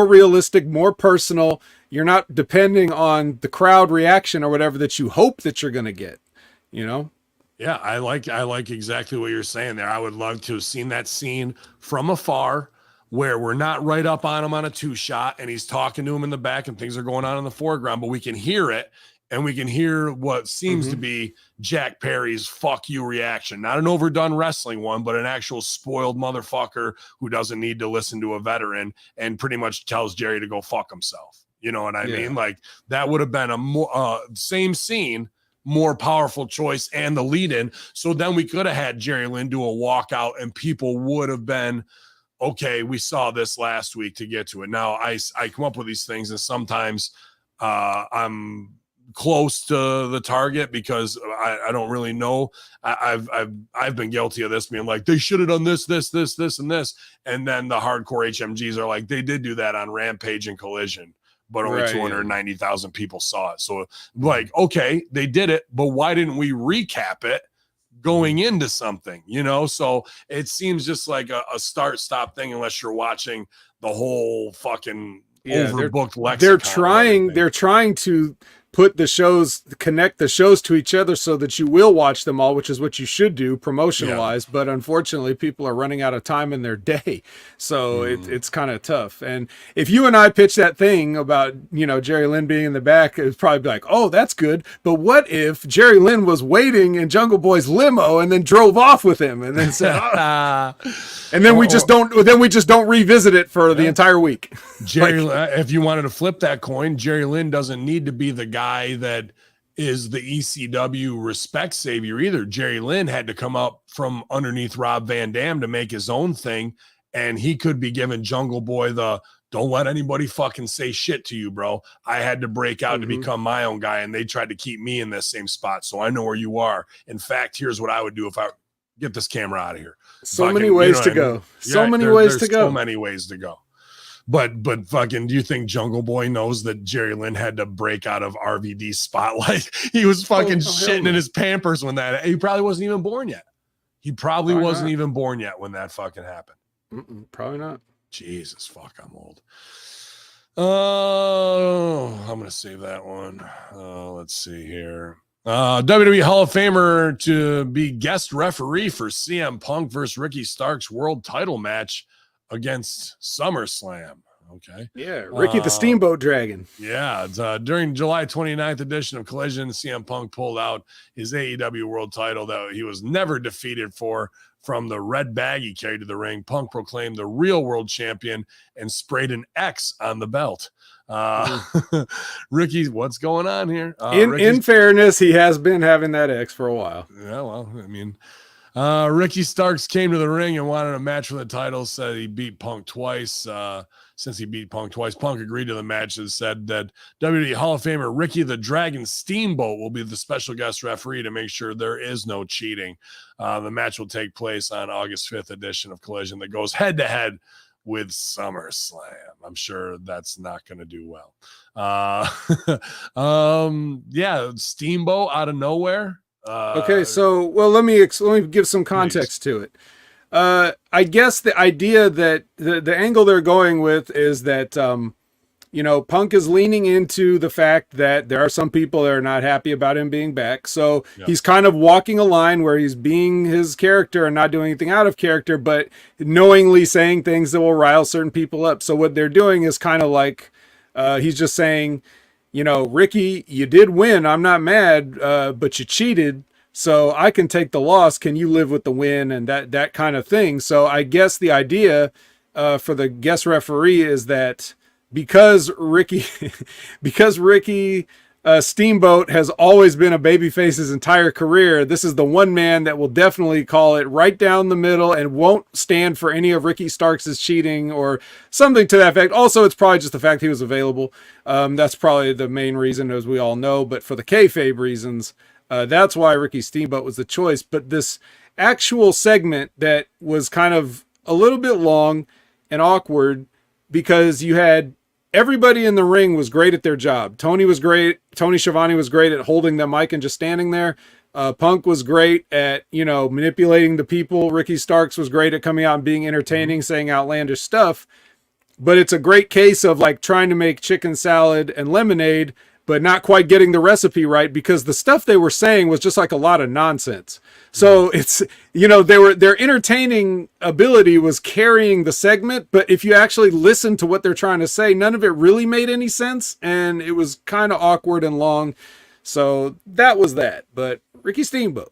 realistic, more personal. You're not depending on the crowd reaction or whatever that you hope that you're going to get, you know? Yeah, I like exactly what you're saying there. I would love to have seen that scene from afar, where we're not right up on him on a 2-shot and he's talking to him in the back and things are going on in the foreground, but we can hear it, and we can hear what seems to be Jack Perry's fuck you reaction. Not an overdone wrestling one, but an actual spoiled motherfucker who doesn't need to listen to a veteran and pretty much tells Jerry to go fuck himself. You know what I mean? Like, that would have been a more same scene, more powerful choice, and the lead in. So then we could have had Jerry Lynn do a walkout and people would have been, okay, we saw this last week to get to it. Now I come up with these things, and sometimes I'm close to the target because I don't really know. I've been guilty of this, being like, they should have done this, and this. And then the hardcore HMGs are like, they did do that on Rampage and Collision, but only 290,000 people saw it. So, like, okay, they did it, but why didn't we recap it going into something, you know? So it seems just like a start-stop thing, unless you're watching the whole fucking overbooked lexicon. They're trying to connect the shows to each other so that you will watch them all, which is what you should do promotion-wise. But unfortunately, people are running out of time in their day, so it's kind of tough. And if you and I pitch that thing about, you know, Jerry Lynn being in the back, it'd probably be like, oh, that's good. But what if Jerry Lynn was waiting in Jungle Boy's limo and then drove off with him and then said, oh. And then we just don't revisit it for the entire week. Jerry, if you wanted to flip that coin, Jerry Lynn doesn't need to be the guy that is the ECW respect savior either. Jerry Lynn had to come up from underneath Rob Van Dam to make his own thing, and he could be giving Jungle Boy the don't let anybody fucking say shit to you, bro. I had to break out to become my own guy, and they tried to keep me in this same spot, so I know where you are. In fact, here's what I would do if I get this camera out of here. So many ways to go. So many ways to go. So many ways to go. But fucking, do you think Jungle Boy knows that Jerry Lynn had to break out of RVD's spotlight? He was fucking shitting in his Pampers when that. He probably wasn't even born yet. He probably wasn't even born yet when that fucking happened. Probably not. Jesus, fuck, I'm old. Oh, I'm gonna save that one. Let's see here. WWE Hall of Famer to be guest referee for CM Punk versus Ricky Starks world title match against SummerSlam. Okay. Yeah, Ricky the Steamboat Dragon. Yeah. During July 29th edition of Collision, CM Punk pulled out his AEW world title that he was never defeated for from the red bag he carried to the ring. Punk proclaimed the real world champion and sprayed an X on the belt. Ricky, what's going on here? In fairness, he has been having that X for a while. Yeah, well, I mean, Ricky Starks came to the ring and wanted a match for the title, said he beat Punk twice. Since he beat Punk twice, Punk agreed to the match and said that WWE Hall of Famer Ricky the Dragon Steamboat will be the special guest referee to make sure there is no cheating. The match will take place on August 5th edition of Collision that goes head-to-head with SummerSlam. I'm sure that's not going to do well. Yeah, Steamboat out of nowhere. Okay, so let me give some context to it. I guess the idea that the angle they're going with is that you know, Punk is leaning into the fact that there are some people that are not happy about him being back. So he's kind of walking a line where he's being his character and not doing anything out of character, but knowingly saying things that will rile certain people up. So what they're doing is kind of like he's just saying, you know, Ricky, you did win. I'm not mad, but you cheated. So I can take the loss. Can you live with the win? And that kind of thing. So I guess the idea for the guest referee is that because Ricky Steamboat has always been a babyface his entire career, this is the one man that will definitely call it right down the middle and won't stand for any of Ricky Starks' cheating or something to that effect. Also, it's probably just the fact he was available. That's probably the main reason, as we all know. But for the kayfabe reasons, that's why Ricky Steamboat was the choice. But this actual segment that was kind of a little bit long and awkward because you had everybody in the ring was great at their job. Tony was great. Tony Schiavone was great at holding the mic and just standing there. Punk was great at, you know, manipulating the people. Ricky Starks was great at coming out and being entertaining, saying outlandish stuff. But it's a great case of like trying to make chicken salad and lemonade, but not quite getting the recipe right because the stuff they were saying was just like a lot of nonsense. So it's, you know, their entertaining ability was carrying the segment, but if you actually listen to what they're trying to say, none of it really made any sense, and it was kind of awkward and long. So that was that. But Ricky Steamboat.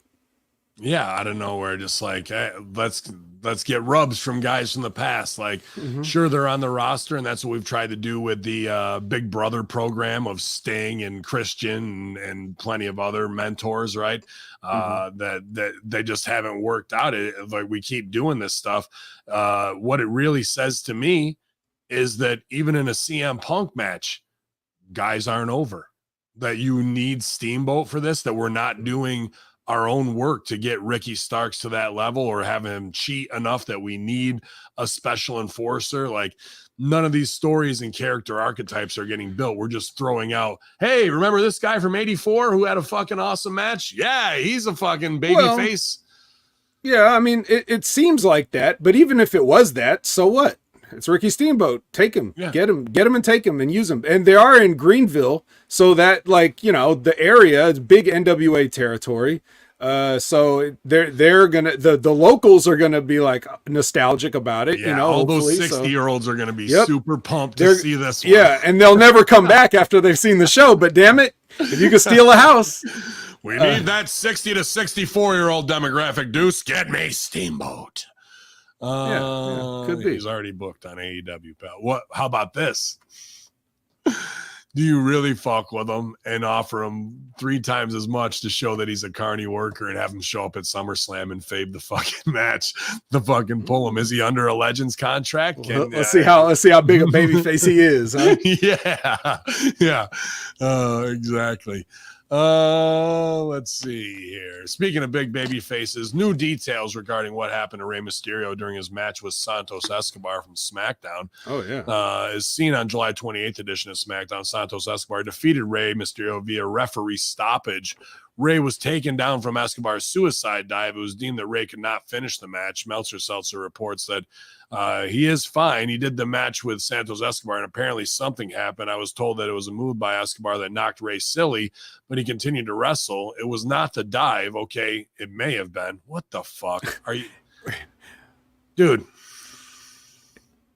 Yeah, out of nowhere, just like, hey, let's get rubs from guys from the past. Like, sure, they're on the roster, and that's what we've tried to do with the Big Brother program of Sting and Christian and plenty of other mentors, right? That they just haven't worked out. Like, we keep doing this stuff. What it really says to me is that even in a CM Punk match, guys aren't over. That you need Steamboat for this, that we're not doing our own work to get Ricky Starks to that level or have him cheat enough that we need a special enforcer. Like, none of these stories and character archetypes are getting built. We're just throwing out, hey, remember this guy from 84 who had a fucking awesome match? Yeah, he's a fucking baby face. Yeah, I mean, it seems like that, but even if it was that, so what? It's Ricky Steamboat. Take him, Yeah. get him, and take him and use him. And they are in Greenville, so that the area is big NWA territory. So they're gonna the locals are gonna be like nostalgic about it. Yeah, all those 60-year-olds are gonna be super pumped to see this one. Yeah, and they'll never come back after they've seen the show. But damn it, if you can steal a house, we need that 60 to 64-year-old demographic. Deuce, get me Steamboat. Could be. He's already booked on AEW, pal. What? How about this? Do you really fuck with him and offer him 3 times as much to show that he's a carny worker and have him show up at SummerSlam and fave the fucking match, the fucking pull him? Is he under a Legends contract? Let's see how big a babyface he is. Huh? Yeah, exactly. Let's see here. Speaking of big baby faces, new details regarding what happened to Rey Mysterio during his match with Santos Escobar from SmackDown. Oh yeah. Is seen on July 28th edition of SmackDown. Santos Escobar defeated Rey Mysterio via referee stoppage. Rey was taken down from Escobar's suicide dive. It was deemed that Rey could not finish the match. Meltzer-Seltzer reports that he is fine. He did the match with Santos Escobar, and apparently something happened. I was told that it was a move by Escobar that knocked Rey silly, but he continued to wrestle. It was not the dive. Okay, it may have been. What the fuck are you, dude?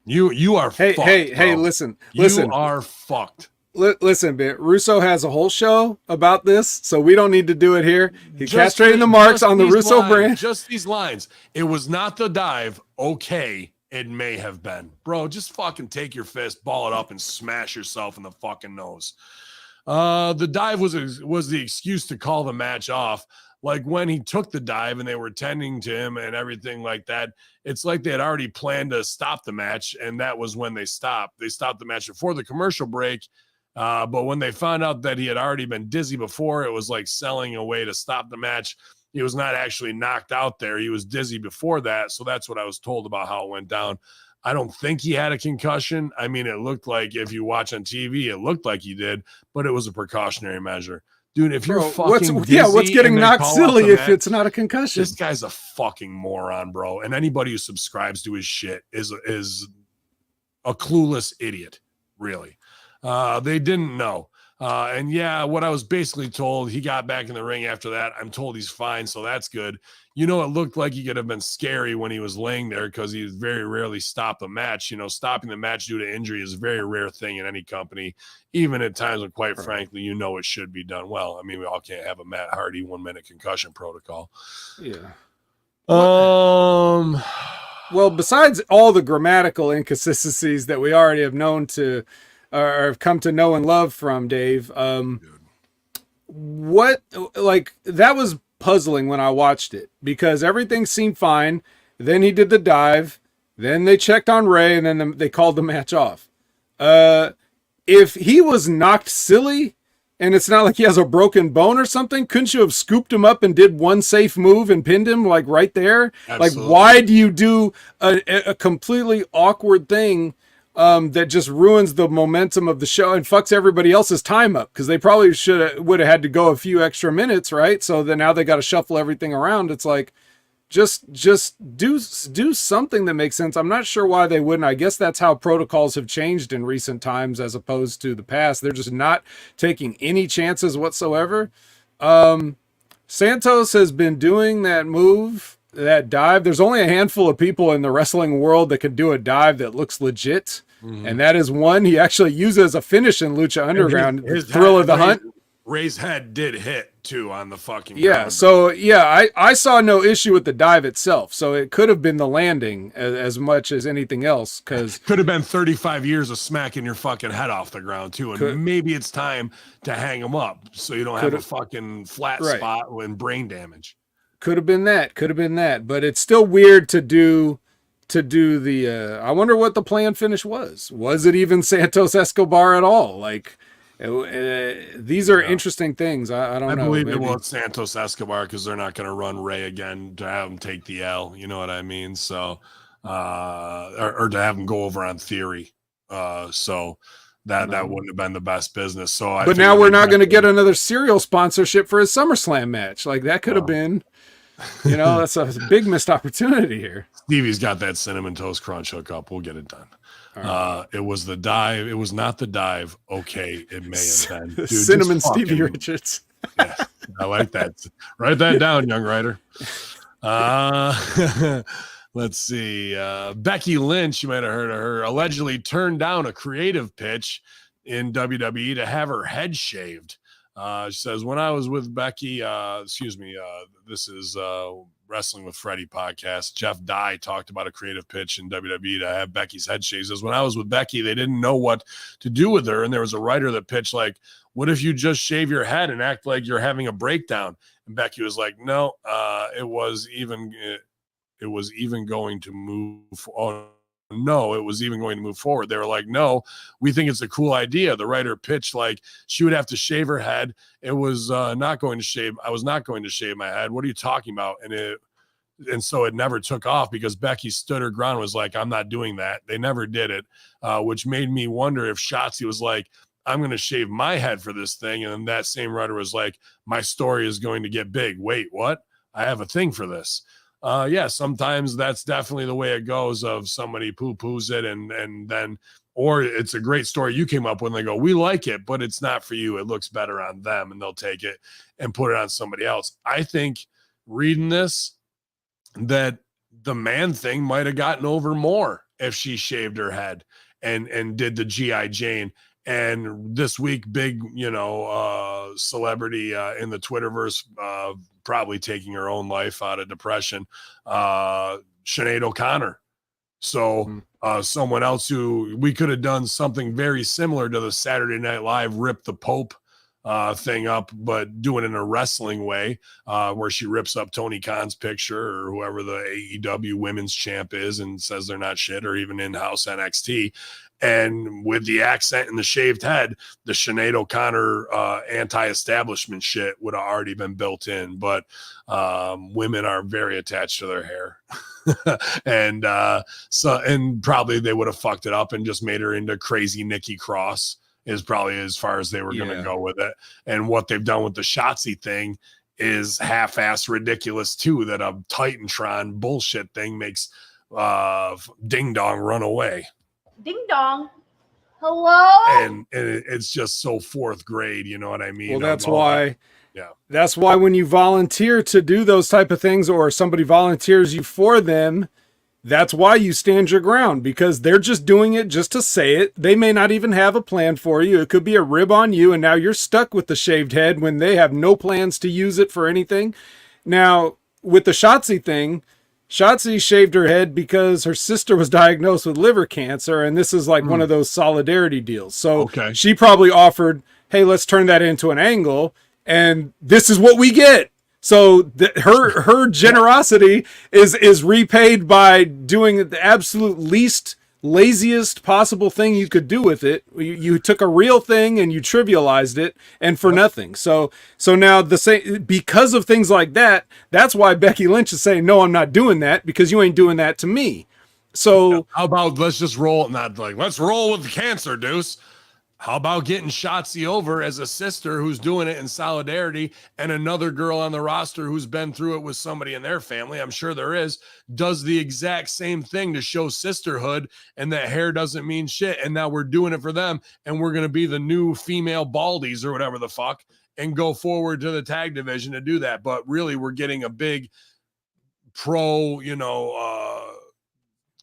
You are fucked, hey, bro. listen. You are fucked. Listen, bit. Russo has a whole show about this, so we don't need to do it here. He's Just castrating the marks on the these Russo lines, brand. Just these lines. It was not the dive. Okay, it may have been. Bro, just fucking take your fist, ball it up, and smash yourself in the fucking nose. The dive was the excuse to call the match off. Like when he took the dive and they were tending to him and everything like that, it's like they had already planned to stop the match, and that was when they stopped. They stopped the match before the commercial break. But when they found out that he had already been dizzy before, it was like selling a way to stop the match. He was not actually knocked out there. He was dizzy before that. So that's what I was told about how it went down. I don't think he had a concussion. I mean, it looked like, if you watch on TV, it looked like he did, but it was a precautionary measure. Dude, if you're fucking dizzy, what's getting and they knocked call silly off the if match, it's not a concussion? this guy's a fucking moron, bro. And anybody who subscribes to his shit is a clueless idiot, really. They didn't know. And yeah, what I was basically told, he got back in the ring after that. I'm told he's fine, so that's good. You know, it looked like he could have been scary when he was laying there because he very rarely stopped the match. You know, stopping the match due to injury is a very rare thing in any company, even at times when, quite frankly, you know it should be done well. I mean, we all can't have a Matt Hardy 1-minute concussion protocol. Yeah. Well, besides all the grammatical inconsistencies that we already have known to or have come to know and love from Dave, what, like, that was puzzling when I watched it because everything seemed fine. Then he did the dive, then they checked on Rey, and then they called the match off. If he was knocked silly and it's not like he has a broken bone or something, couldn't you have scooped him up and did one safe move and pinned him like right there? Absolutely. Like, why do you do a completely awkward thing that just ruins the momentum of the show and fucks everybody else's time up? Because they probably would have had to go a few extra minutes, right? So then now they got to shuffle everything around. It's like, just do something that makes sense. I'm not sure why they wouldn't. I guess that's how protocols have changed in recent times as opposed to the past. They're just not taking any chances whatsoever. Santos has been doing that move, that dive. There's only a handful of people in the wrestling world that can do a dive that looks legit. And that is one he actually uses as a finish in Lucha Underground, His Thrill of the Hunt. Ray's head did hit too on the fucking Yeah, ground. so yeah, I saw no issue with the dive itself. So it could have been the landing as much as anything else, because could have been 35 years of smacking your fucking head off the ground too, and maybe it's time to hang him up so you don't have a fucking flat spot and brain damage. Could have been that, but it's still weird to do the. I wonder what the plan finish was. Was it even Santos Escobar at all? Like. These are interesting things. I don't know. I believe maybe. it was Santos Escobar because they're not going to run Ray again to have him take the L. You know what I mean? So, or to have him go over on Theory. So that wouldn't have been the best business. So, but now we're not going to get another cereal sponsorship for his SummerSlam match. Like that could have been. You know, that's a big missed opportunity here. Stevie's got that Cinnamon Toast Crunch hookup. We'll get it done. It was the dive. It was not the dive. Okay, it may have been. Dude, Cinnamon Stevie Richards. Yeah, I like that. Write that down, young writer. Let's see. Becky Lynch, you might have heard of her, allegedly turned down a creative pitch in WWE to have her head shaved. She says, when I was with Becky, this is Wrestling with Freddie podcast. Jeff Dye talked about a creative pitch in WWE to have Becky's head shaved. He says, when I was with Becky, they didn't know what to do with her. And there was a writer that pitched like, what if you just shave your head and act like you're having a breakdown? And Becky was like, no, it was even going to move. No, it was even going to move forward. They were like, no, we think it's a cool idea. The writer pitched like she would have to shave her head. It was not going to shave. I was not going to shave my head. What are you talking about? And so it never took off because Becky stood her ground, was like, I'm not doing that. They never did it, which made me wonder if Shotzi was like, I'm going to shave my head for this thing. And then that same writer was like, my story is going to get big. Wait, what? I have a thing for this. Yeah, sometimes that's definitely the way it goes of somebody poo-poos it and then, or it's a great story you came up with and they go, we like it, but it's not for you. It looks better on them and they'll take it and put it on somebody else. I think reading this, that the man thing might have gotten over more if she shaved her head and did the G.I. Jane. And this week, big, celebrity in the Twitterverse, probably taking her own life out of depression, Sinead O'Connor. So someone else who we could have done something very similar to the Saturday Night Live Rip the Pope thing up, but do it in a wrestling way, where she rips up Tony Khan's picture or whoever the AEW women's champ is and says they're not shit, or even in-house NXT. And with the accent and the shaved head, the Sinead O'Connor anti-establishment shit would have already been built in. But women are very attached to their hair. and probably they would have fucked it up and just made her into crazy Nikki Cross is probably as far as they were going to go with it. And what they've done with the Shotzi thing is half-ass ridiculous too, that a Titantron bullshit thing makes Ding Dong run away. Ding dong. Hello? And it's just so fourth grade, you know what I mean? Well, that's why. Yeah. That's why when you volunteer to do those type of things, or somebody volunteers you for them, that's why you stand your ground, because they're just doing it just to say it. They may not even have a plan for you. It could be a rib on you, and now you're stuck with the shaved head when they have no plans to use it for anything. Now, with the Shotzi thing, Shotzi shaved her head because her sister was diagnosed with liver cancer, and this is like one of those solidarity deals. So she probably offered, hey, let's turn that into an angle, and this is what we get. So her generosity is repaid by doing the absolute least laziest possible thing you could do with it. You took a real thing and you trivialized it, and for nothing. So now because of things like that, that's why Becky Lynch is saying, no, I'm not doing that, because you ain't doing that to me. So how about let's just roll, not like let's roll with the cancer, Deuce. How about getting Shotzi over as a sister who's doing it in solidarity, and another girl on the roster who's been through it with somebody in their family, I'm sure there is, does the exact same thing to show sisterhood, and that hair doesn't mean shit. And now we're doing it for them, and we're going to be the new female Baldies or whatever the fuck, and go forward to the tag division to do that. But really, we're getting a big pro,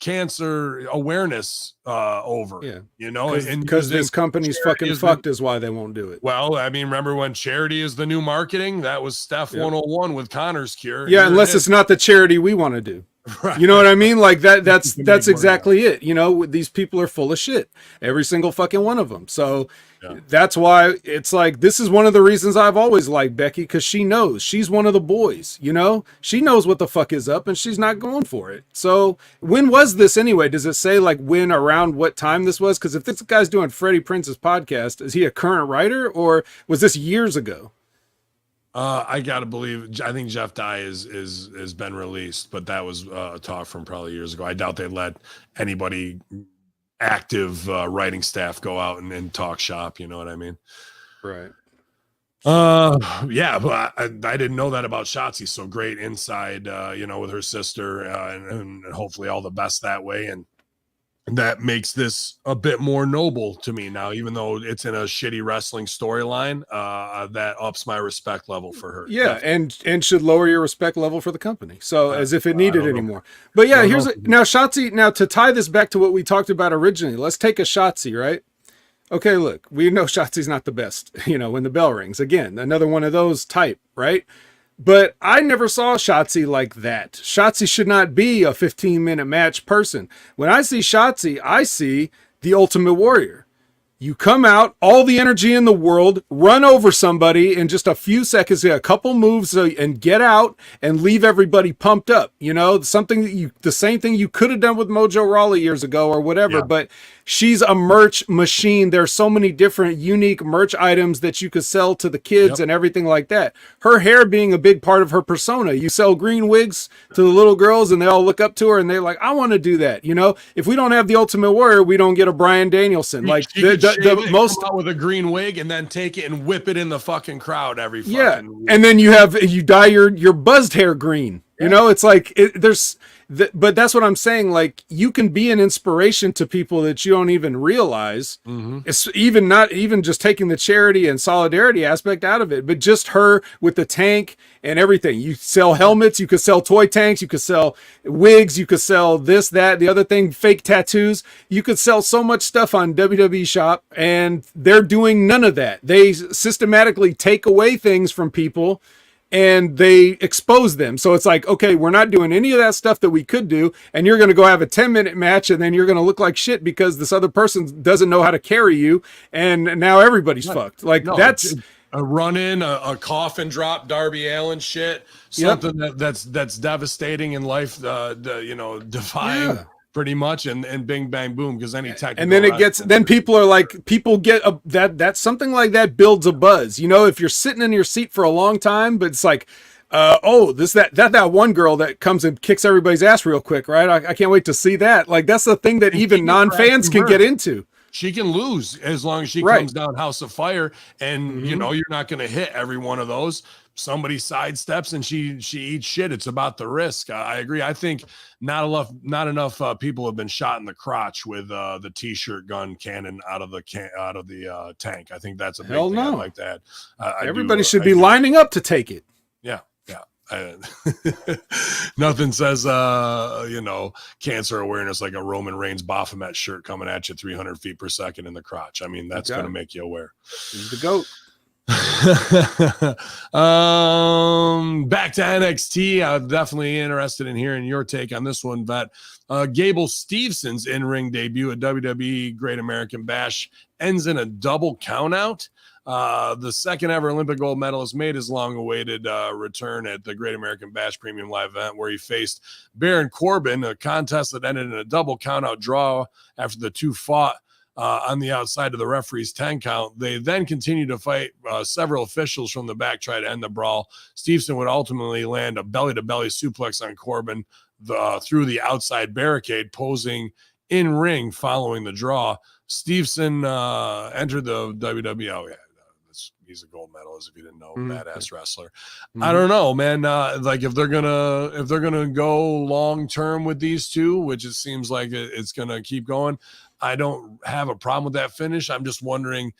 cancer awareness over, because this company's fucking fucked is why they won't do it. Well, I mean, remember when charity is the new marketing? That was Steph 101 with Connor's Cure. Yeah, unless it's not the charity we want to do. Right. You know what I mean? Like that's exactly it. These people are full of shit, every single fucking one of them. So that's why it's like, this is one of the reasons I've always liked Becky, because she knows she's one of the boys, she knows what the fuck is up, and she's not going for it. So when was this anyway? Does it say like when, around what time this was? Because if this guy's doing Freddie Prince's podcast, is he a current writer, or was this years ago? I gotta believe. I think Jeff Dye has been released, but that was a talk from probably years ago. I doubt they let anybody active writing staff go out and talk shop. You know what I mean? Right. Yeah, but I didn't know that about Shotzi. So great inside, with her sister, and hopefully all the best that way. And that makes this a bit more noble to me now, even though it's in a shitty wrestling storyline. That ups my respect level for her. Yeah, Definitely. and should lower your respect level for the company. So as if it needed don't know. anymore. But yeah, Don't know. now Shotzi. Now to tie this back to what we talked about originally, let's take a Shotzi, right? Okay, look, we know Shotzi's not the best. When the bell rings again, another one of those type, right? But I never saw Shotzi like that. Shotzi should not be a 15-minute match person. When I see Shotzi, I see the Ultimate Warrior. You come out, all the energy in the world, run over somebody in just a few seconds, get a couple moves, and get out and leave everybody pumped up. Something the same thing you could have done with Mojo Rawley years ago or whatever. Yeah. But she's a merch machine. There's so many different unique merch items that you could sell to the kids and everything like that. Her hair being a big part of her persona. You sell green wigs to the little girls and they all look up to her and they're like, I want to do that. If we don't have the Ultimate Warrior, we don't get a Bryan Danielson. Like the most out with a green wig and then take it and whip it in the fucking crowd every fucking week. And then you dye your buzzed hair green. It's like but that's what I'm saying. Like, you can be an inspiration to people that you don't even realize. Mm-hmm. It's not even just taking the charity and solidarity aspect out of it, but just her with the tank and everything. You sell helmets, you could sell toy tanks, you could sell wigs, you could sell this, that, the other thing, fake tattoos. You could sell so much stuff on WWE Shop, and they're doing none of that. They systematically take away things from people and they expose them. So it's like, okay, we're not doing any of that stuff that we could do, and you're going to go have a 10-minute match, and then you're going to look like shit because this other person doesn't know how to carry you, and now everybody's fucked. Like, that's a run in, a coffin drop, Darby Allin shit, something that's devastating in life, defying. Yeah. Pretty much, and bing bang boom, because any technical, and then people are like, people get that something like that builds a buzz. If you're sitting in your seat for a long time, but it's like, that one girl that comes and kicks everybody's ass real quick, right? I can't wait to see that. Like, that's the thing that even non-fans can get into. She can lose as long as she comes down House of Fire, and you're not going to hit every one of those. Somebody sidesteps and she eats shit. It's about the risk. I agree. I think not enough people have been shot in the crotch with the t-shirt gun cannon out of the tank. I think that's a big thing. I like that. Everybody should be lining up to take it. Yeah. Nothing says cancer awareness like a Roman Reigns Baphomet shirt coming at you 300 feet per second in the crotch. I mean, that's going to make you aware. He's the GOAT. Back to NXT. I'm definitely interested in hearing your take on this one, Vet. Gable Stevenson's in-ring debut at WWE Great American Bash ends in a double countout. The second ever Olympic gold medalist made his long-awaited return at the Great American Bash Premium Live event, where he faced Baron Corbin, a contest that ended in a double countout draw after the two fought on the outside of the referee's 10 count. They then continued to fight. Several officials from the back tried to end the brawl. Stevenson would ultimately land a belly-to-belly suplex on Corbin through the outside barricade, posing in ring following the draw. Stevenson entered the WWE. Oh, yeah. He's a gold medalist, if you didn't know. Badass wrestler. I don't know, man. Like, if they're gonna go long term with these two, which it seems like it's gonna keep going, I don't have a problem with that finish. I'm just wondering,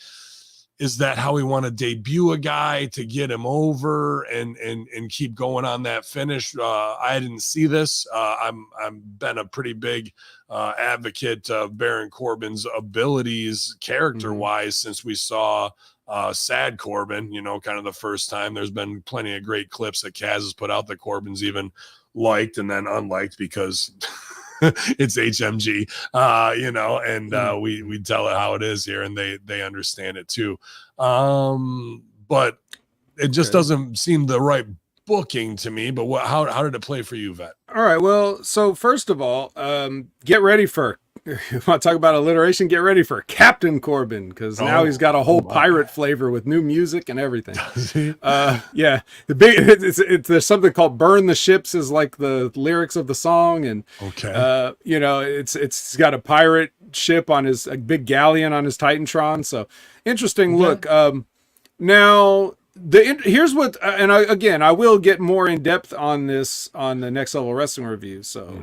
is that how we want to debut a guy to get him over and keep going on that finish? I didn't see this. I'm been a pretty big advocate of Baron Corbin's abilities character wise since we saw Sad Corbin, kind of the first time. There's been plenty of great clips that Kaz has put out that Corbin's even liked and then unliked because it's HMG, and we tell it how it is here, and they understand it too. But it just doesn't seem the right booking to me. But how did it play for you, Vet? All right. Well, so first of all, get ready for. You want to talk about alliteration? Get ready for Captain Corbin, because now he's got a whole pirate flavor with new music and everything. Does he? Yeah. There's something called "Burn the Ships" is like the lyrics of the song, and it's got a pirate ship on a big galleon on his Titantron. So interesting look. Now here's what, and I will get more in depth on this on the Next Level Wrestling review. So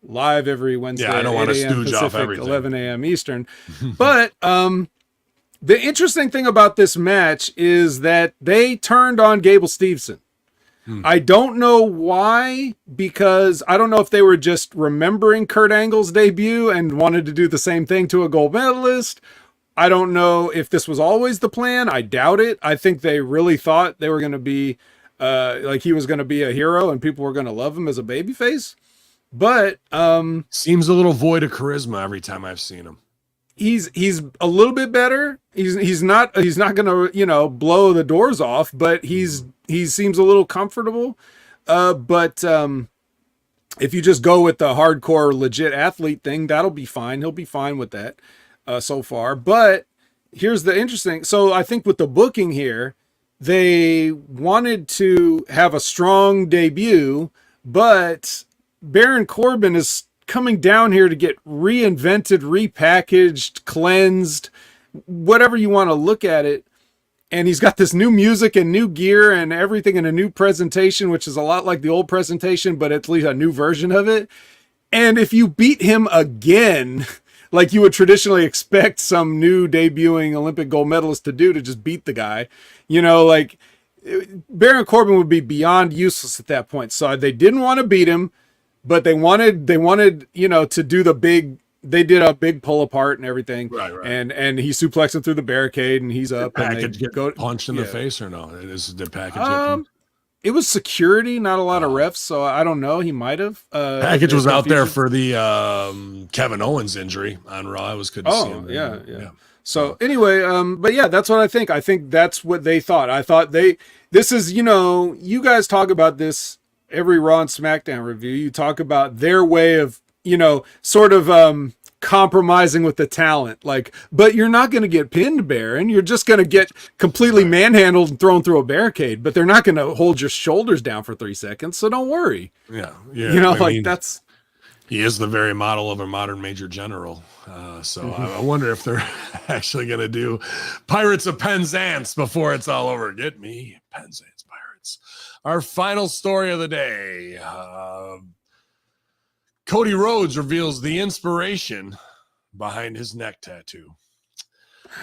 live every Wednesday. Yeah, I don't want to 8 a.m. stooge off Pacific, everything. 11 a.m. Eastern. But the interesting thing about this match is that they turned on Gable Steveson. I don't know why, because I don't know if they were just remembering Kurt Angle's debut and wanted to do the same thing to a gold medalist. I don't know if this was always the plan. I doubt it. I think they really thought they were going to be like he was going to be a hero and people were going to love him as a babyface. But seems a little void of charisma every time I've seen him. He's a little bit better. He's not going to, blow the doors off, but he seems a little comfortable. But if you just go with the hardcore legit athlete thing, that'll be fine. He'll be fine with that so far. But here's the interesting. So I think with the booking here, they wanted to have a strong debut, but Baron Corbin is coming down here to get reinvented, repackaged, cleansed, whatever you want to look at it. And he's got this new music and new gear and everything in a new presentation, which is a lot like the old presentation, but at least a new version of it. And if you beat him again, like you would traditionally expect some new debuting Olympic gold medalist to do, to just beat the guy, like Baron Corbin would be beyond useless at that point. So they didn't want to beat him, but they wanted, to do the big, they did a big pull apart and everything. Right. And he suplexed him through the barricade and he's up. Did Package get punched in the face or no? Did Package it was security, not a lot of refs, so I don't know. He might have. Package was out there for the Kevin Owens injury on Raw. I was good to see him. Yeah. So anyway, but yeah, that's what I think. I think that's what they thought. I thought this is, you guys talk about this every Raw and SmackDown review. You talk about their way of, sort of compromising with the talent, but you're not going to get pinned, Baron. You're just going to get completely manhandled and thrown through a barricade, but they're not going to hold your shoulders down for 3 seconds. So don't worry. Yeah. That's, he is the very model of a modern major general. So I wonder if they're actually going to do Pirates of Penzance before it's all over. Get me Penzance Pirates. Our final story of the day. Cody Rhodes reveals the inspiration behind his neck tattoo.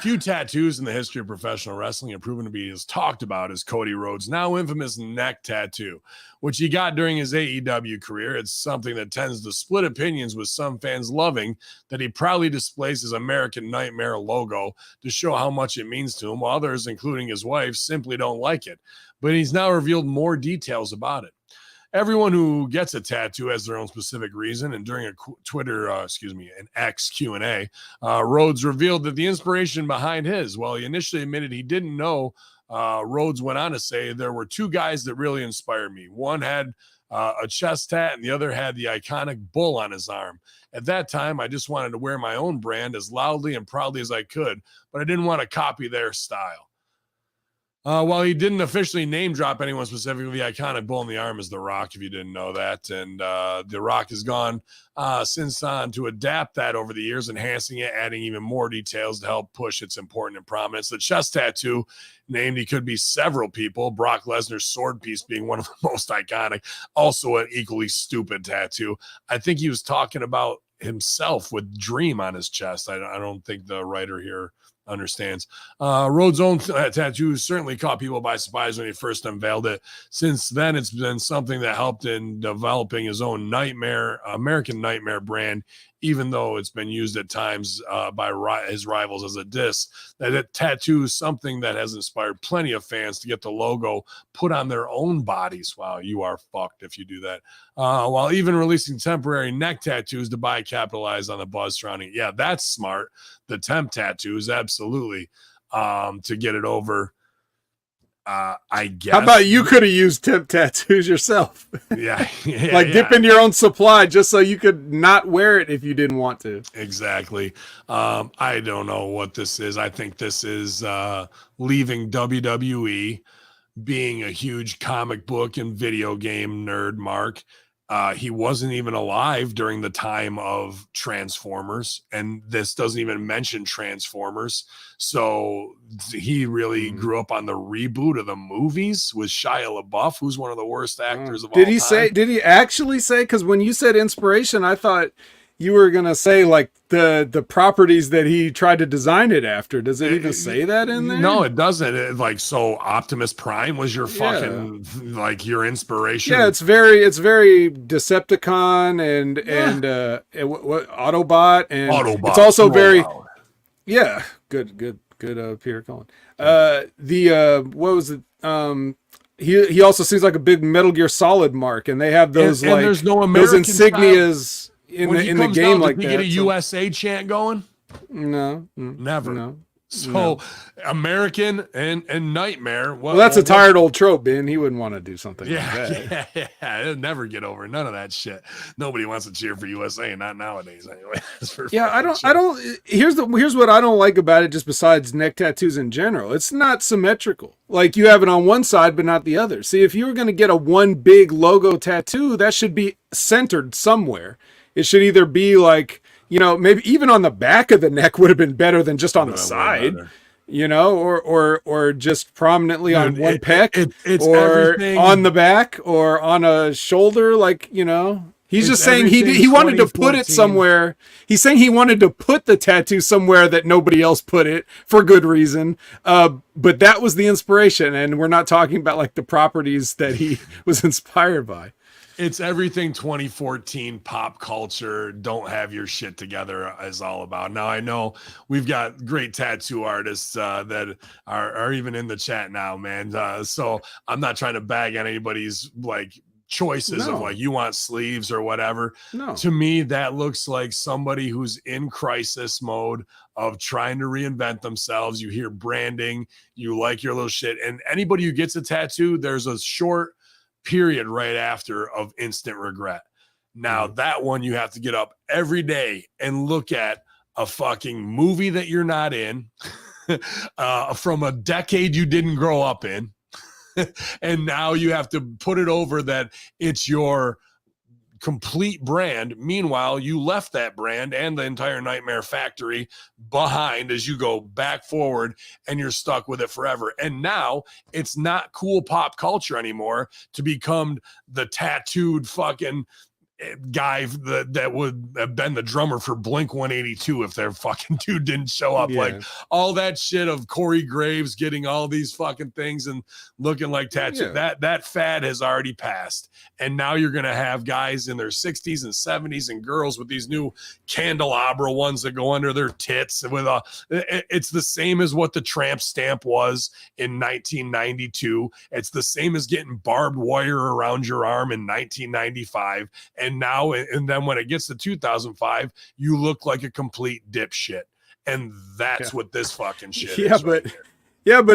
Few tattoos in the history of professional wrestling have proven to be as talked about as Cody Rhodes' now infamous neck tattoo, which he got during his AEW career. It's something that tends to split opinions, with some fans loving that he proudly displays his American Nightmare logo to show how much it means to him, while others, including his wife, simply don't like it. But he's now revealed more details about it. Everyone who gets a tattoo has their own specific reason, and during an X Q&A, Rhodes revealed that the inspiration behind his, while he initially admitted he didn't know, Rhodes went on to say, there were two guys that really inspired me. One had a chest tat, and the other had the iconic bull on his arm. At that time, I just wanted to wear my own brand as loudly and proudly as I could, but I didn't want to copy their style. While he didn't officially name drop anyone specifically, the iconic bull in the arm is The Rock, if you didn't know that. And The Rock has gone since on to adapt that over the years, enhancing it, adding even more details to help push its importance and prominence. The chest tattoo named he could be several people, Brock Lesnar's sword piece being one of the most iconic, also an equally stupid tattoo. I think he was talking about himself with Dream on his chest. I don't think the writer here understands. Rhodes' own tattoo certainly caught people by surprise when he first unveiled it. Since then, it's been something that helped in developing his own American Nightmare brand, even though it's been used at times by his rivals as a diss. That tattoo is something that has inspired plenty of fans to get the logo put on their own bodies. Wow, you are fucked if you do that. While even releasing temporary neck tattoos to capitalize on the buzz surrounding it. Yeah, that's smart. The temp tattoos, absolutely, to get it over. I guess. How about you could have used temp tattoos yourself? Yeah. Dip into your own supply just so you could not wear it if you didn't want to. Exactly. I don't know what this is. I think this is leaving WWE, being a huge comic book and video game nerd, Mark, He wasn't even alive during the time of Transformers, and this doesn't even mention Transformers. So he really grew up on the reboot of the movies with Shia LaBeouf, who's one of the worst actors of all time. Did he actually say? Because when you said inspiration, I thought you were gonna say like the properties that he tried to design it after. Does it even say that in there? No, it doesn't. Like, so Optimus Prime was your fucking like your inspiration. Yeah, it's very Decepticon and what Autobot and Autobot. It's also very good Peter Cullen. What was it? He also seems like a big Metal Gear Solid mark, and they have those and like there's no those American insignias in the game like that. Get a USA chant going? No, Never. No. So American and Nightmare. Well, that's a tired old trope, Ben. He wouldn't want to do something like that. Yeah. It'll never get over none of that shit. Nobody wants to cheer for USA, not nowadays anyway. Here's what I don't like about it, just besides neck tattoos in general. It's not symmetrical. Like, you have it on one side, but not the other. See, if you were going to get a one big logo tattoo, that should be centered somewhere. It should either be like, maybe even on the back of the neck would have been better than just on the side, or just prominently on one pec, it's or everything. On the back, or on a shoulder. Like, he's just saying he wanted to put it somewhere. He's saying he wanted to put the tattoo somewhere that nobody else put it for good reason. But that was the inspiration. And we're not talking about like the properties that he was inspired by. It's everything 2014 pop culture, don't have your shit together is all about. Now, I know we've got great tattoo artists that are even in the chat now, man. So I'm not trying to bag on anybody's like choices of like, you want sleeves or whatever. No. To me, that looks like somebody who's in crisis mode of trying to reinvent themselves. You hear branding, you like your little shit. And anybody who gets a tattoo, there's a short period right after of instant regret. Now that one, you have to get up every day and look at a fucking movie that you're not in from a decade you didn't grow up in. And now you have to put it over that it's your complete brand. Meanwhile, you left that brand and the entire Nightmare Factory behind as you go back forward, and you're stuck with it forever. And now it's not cool pop culture anymore to become the tattooed fucking guy that would have been the drummer for Blink-182 if their fucking dude didn't show up. Like all that shit of Corey Graves getting all these fucking things and looking like tattoo. That fad has already passed. And now you're going to have guys in their 60s and 70s and girls with these new candelabra ones that go under their tits with it's the same as what the tramp stamp was in 1992. It's the same as getting barbed wire around your arm in 1995. And now, and then when it gets to 2005, you look like a complete dipshit. And that's what this fucking shit is. But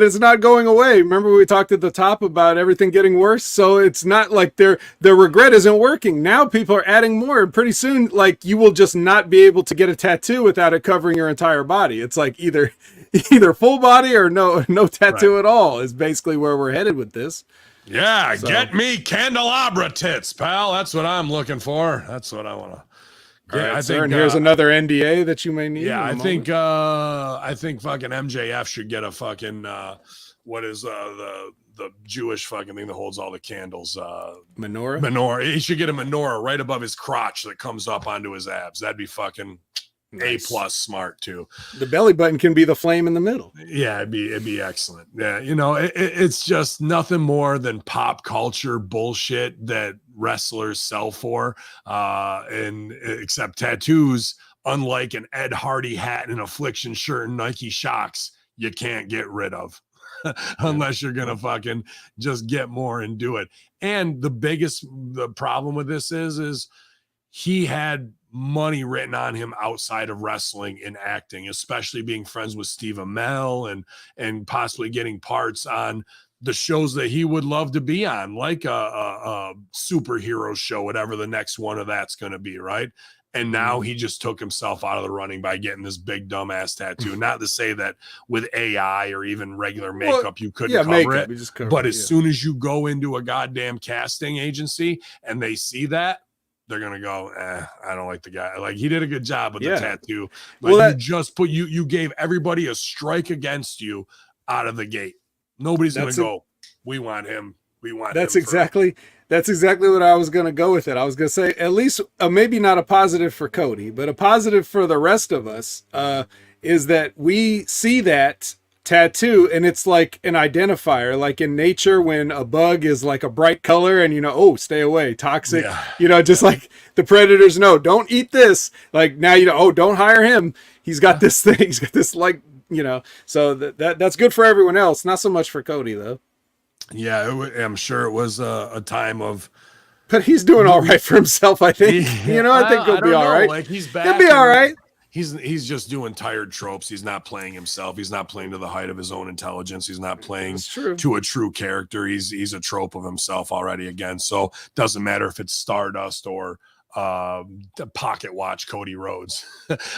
it's not going away. Remember we talked at the top about everything getting worse? So it's not like their regret isn't working. Now people are adding more. Pretty soon, like, you will just not be able to get a tattoo without it covering your entire body. It's like either full body or no tattoo at all is basically where we're headed with this. Yeah, so. Get me candelabra tits, pal. That's what I'm looking for. That's what I want to. Yeah, I think here's another NDA that you may need. Yeah, I think fucking MJF should get a fucking what is the Jewish fucking thing that holds all the candles? Menorah. He should get a menorah right above his crotch that comes up onto his abs. That'd be fucking nice. A+ smart too. The belly button can be the flame in the middle. Yeah, it'd be excellent. Yeah, it's just nothing more than pop culture bullshit that wrestlers sell for, and except tattoos, unlike an Ed Hardy hat and Affliction shirt and Nike Shocks, you can't get rid of unless you're gonna fucking just get more and do it. And the problem with this is he had money written on him outside of wrestling and acting, especially being friends with Steve Amell and possibly getting parts on the shows that he would love to be on, like a superhero show, whatever the next one of that's going to be, right? And now he just took himself out of the running by getting this big dumbass tattoo. Not to say that with AI or even regular makeup you couldn't cover it, but as soon as you go into a goddamn casting agency and they see that, they're gonna go, I don't like the guy. Like, he did a good job with the Yeah. tattoo. Like, Well, you just you gave everybody a strike against you out of the gate. Nobody's gonna go, we want him. We want That's him exactly what I was going to go with it. I was going to say, at least maybe not a positive for Cody, but a positive for the rest of us is that we see that tattoo and it's like an identifier, like in nature when a bug is like a bright color and oh, stay away, toxic, just like the predators know, don't eat this. Like now, oh, don't hire him. He's got this thing. He's got this so that's good for everyone else. Not so much for Cody though. Yeah, I'm sure it was a time of, but he's doing all right for himself. I think. I think he'll be all right. Like, he's back. He'll be all right. He's just doing tired tropes. He's not playing himself. He's not playing to the height of his own intelligence. He's not playing to a true character. He's a trope of himself already again. So doesn't matter if it's Stardust or the pocket watch Cody Rhodes.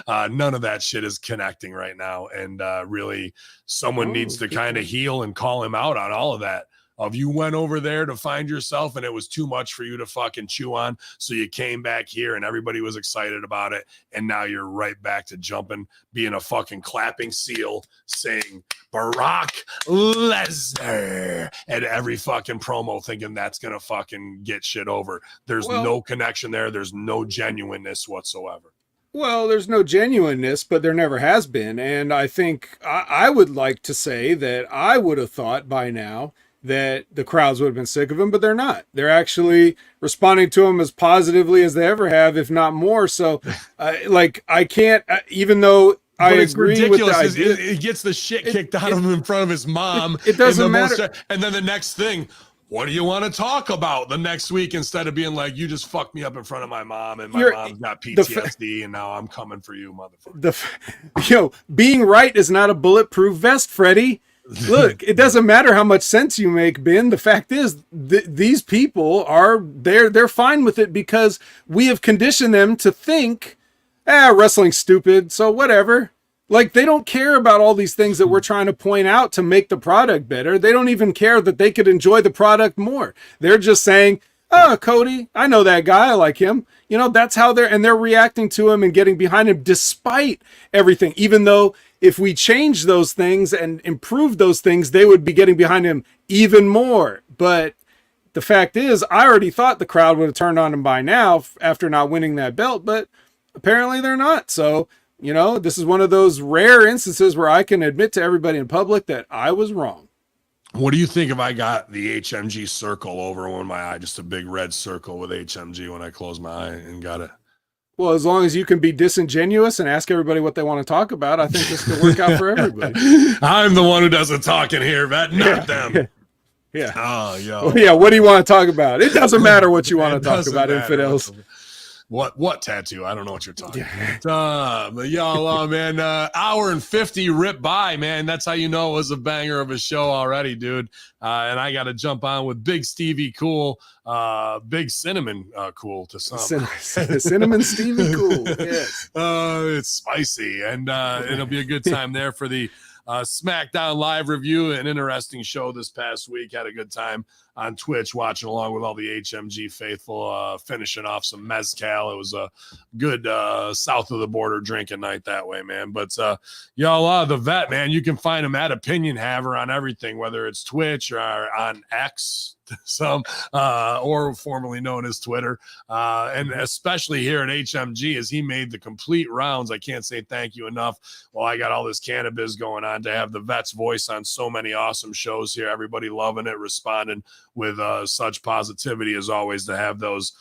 None of that shit is connecting right now. And really, someone needs to kind of heal and call him out on all of that. Of you went over there to find yourself and it was too much for you to fucking chew on. So you came back here and everybody was excited about it. And now you're right back to jumping, being a fucking clapping seal, saying Brock Lesnar at every fucking promo, thinking that's going to fucking get shit over. There's no connection there. There's no genuineness whatsoever. Well, there's no genuineness, but there never has been. And I think I would like to say that I would have thought by now that the crowds would have been sick of him, but they're not. They're actually responding to him as positively as they ever have, if not more. So, I can't, even though I agree with the idea. It gets the shit kicked out of him in front of his mom. It doesn't matter. And then the next thing, what do you want to talk about the next week? Instead of being like, you just fucked me up in front of my mom and my mom's got PTSD and now I'm coming for you, motherfucker. Being right is not a bulletproof vest, Freddie. Look, it doesn't matter how much sense you make, Ben. The fact is, these people they're fine with it because we have conditioned them to think, wrestling's stupid, so whatever. Like, they don't care about all these things that we're trying to point out to make the product better. They don't even care that they could enjoy the product more. They're just saying, oh, Cody, I know that guy, I like him. That's how they're reacting to him and getting behind him despite everything, even though if we change those things and improve those things, they would be getting behind him even more. But the fact is, I already thought the crowd would have turned on him by now after not winning that belt, but apparently they're not. So, this is one of those rare instances where I can admit to everybody in public that I was wrong. What do you think if I got the HMG circle over one of my eye, just a big red circle with HMG when I close my eye and got it? Well, as long as you can be disingenuous and ask everybody what they want to talk about, I think this could work out for everybody. I'm the one who does the talking here, not them. Yeah. Oh, yo. Well, yeah. What do you want to talk about? It doesn't matter what you want to talk about, infidels. What tattoo? I don't know what you're talking about. But y'all, man, hour and 50 ripped by, man. That's how you know it was a banger of a show already, dude. And I got to jump on with Big Stevie Cool, Big Cinnamon Cool to some. Cinnamon Stevie Cool, yes. It's spicy, and it'll be a good time there for the SmackDown Live review. An interesting show this past week. Had a good time on Twitch watching along with all the HMG faithful, finishing off some mezcal. It was a good south of the border drinking night that way, man. But y'all, the vet, man, you can find him at Opinion Haver on everything, whether it's Twitch or on X, or formerly known as Twitter, and especially here at HMG, as he made the complete rounds. I can't say thank you enough. Well, I got all this cannabis going on to have the vet's voice on so many awesome shows here. Everybody loving it, responding with such positivity as always, to have those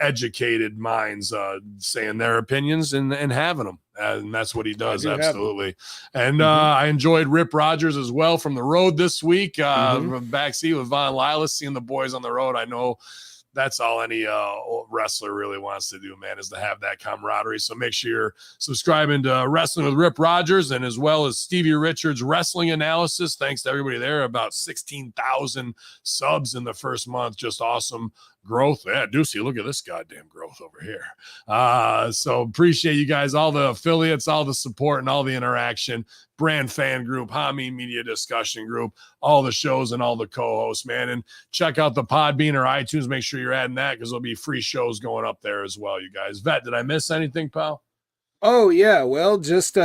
educated minds saying their opinions and having them. And that's what he does. Absolutely. And I enjoyed Rip Rogers as well from the road this week, from backseat with Von Lilas, seeing the boys on the road. I know that's all any wrestler really wants to do, man, is to have that camaraderie. So make sure you're subscribing to Wrestling with Rip Rogers, and as well as Stevie Richards Wrestling Analysis. Thanks to everybody there. About 16,000 subs in the first month. Just awesome. growth. Yeah, Deucey, look at this goddamn growth over here. So appreciate you guys, all the affiliates, all the support, and all the interaction. Brand fan group, Hameen Media discussion group, all the shows and all the co-hosts, man. And check out the Podbean or iTunes. Make sure you're adding that because there'll be free shows going up there as well, you guys. Vet, did I miss anything, pal? Oh yeah, well, just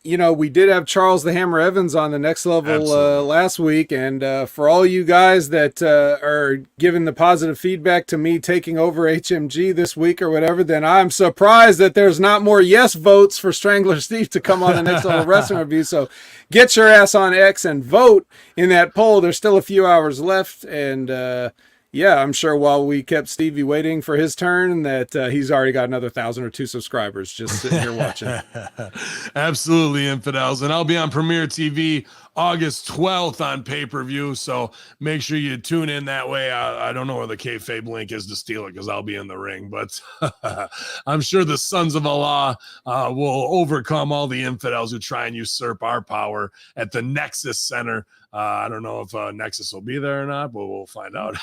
we did have Charles the Hammer Evans on the Next Level last week, and for all you guys that are giving the positive feedback to me taking over HMG this week or whatever, then I'm surprised that there's not more yes votes for Strangler Steve to come on the Next Level Wrestling Review. So get your ass on X and vote in that poll. There's still a few hours left, and yeah, I'm sure while we kept Stevie waiting for his turn that he's already got another 1,000 or 2 subscribers just sitting here watching. Absolutely, infidels. And I'll be on Premiere TV August 12th on pay-per-view, so make sure you tune in that way. I don't know where the kayfabe link is to steal it because I'll be in the ring, but I'm sure the Sons of Allah will overcome all the infidels who try and usurp our power at the Nexus Center. I don't know if Nexus will be there or not, but we'll find out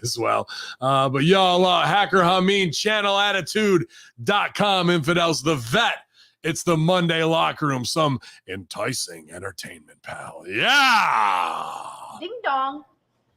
as well. But y'all, Hacker Hameen, channelattitude.com, infidels, the Vet. It's the Monday Locker Room, some enticing entertainment, pal. Yeah! Ding dong.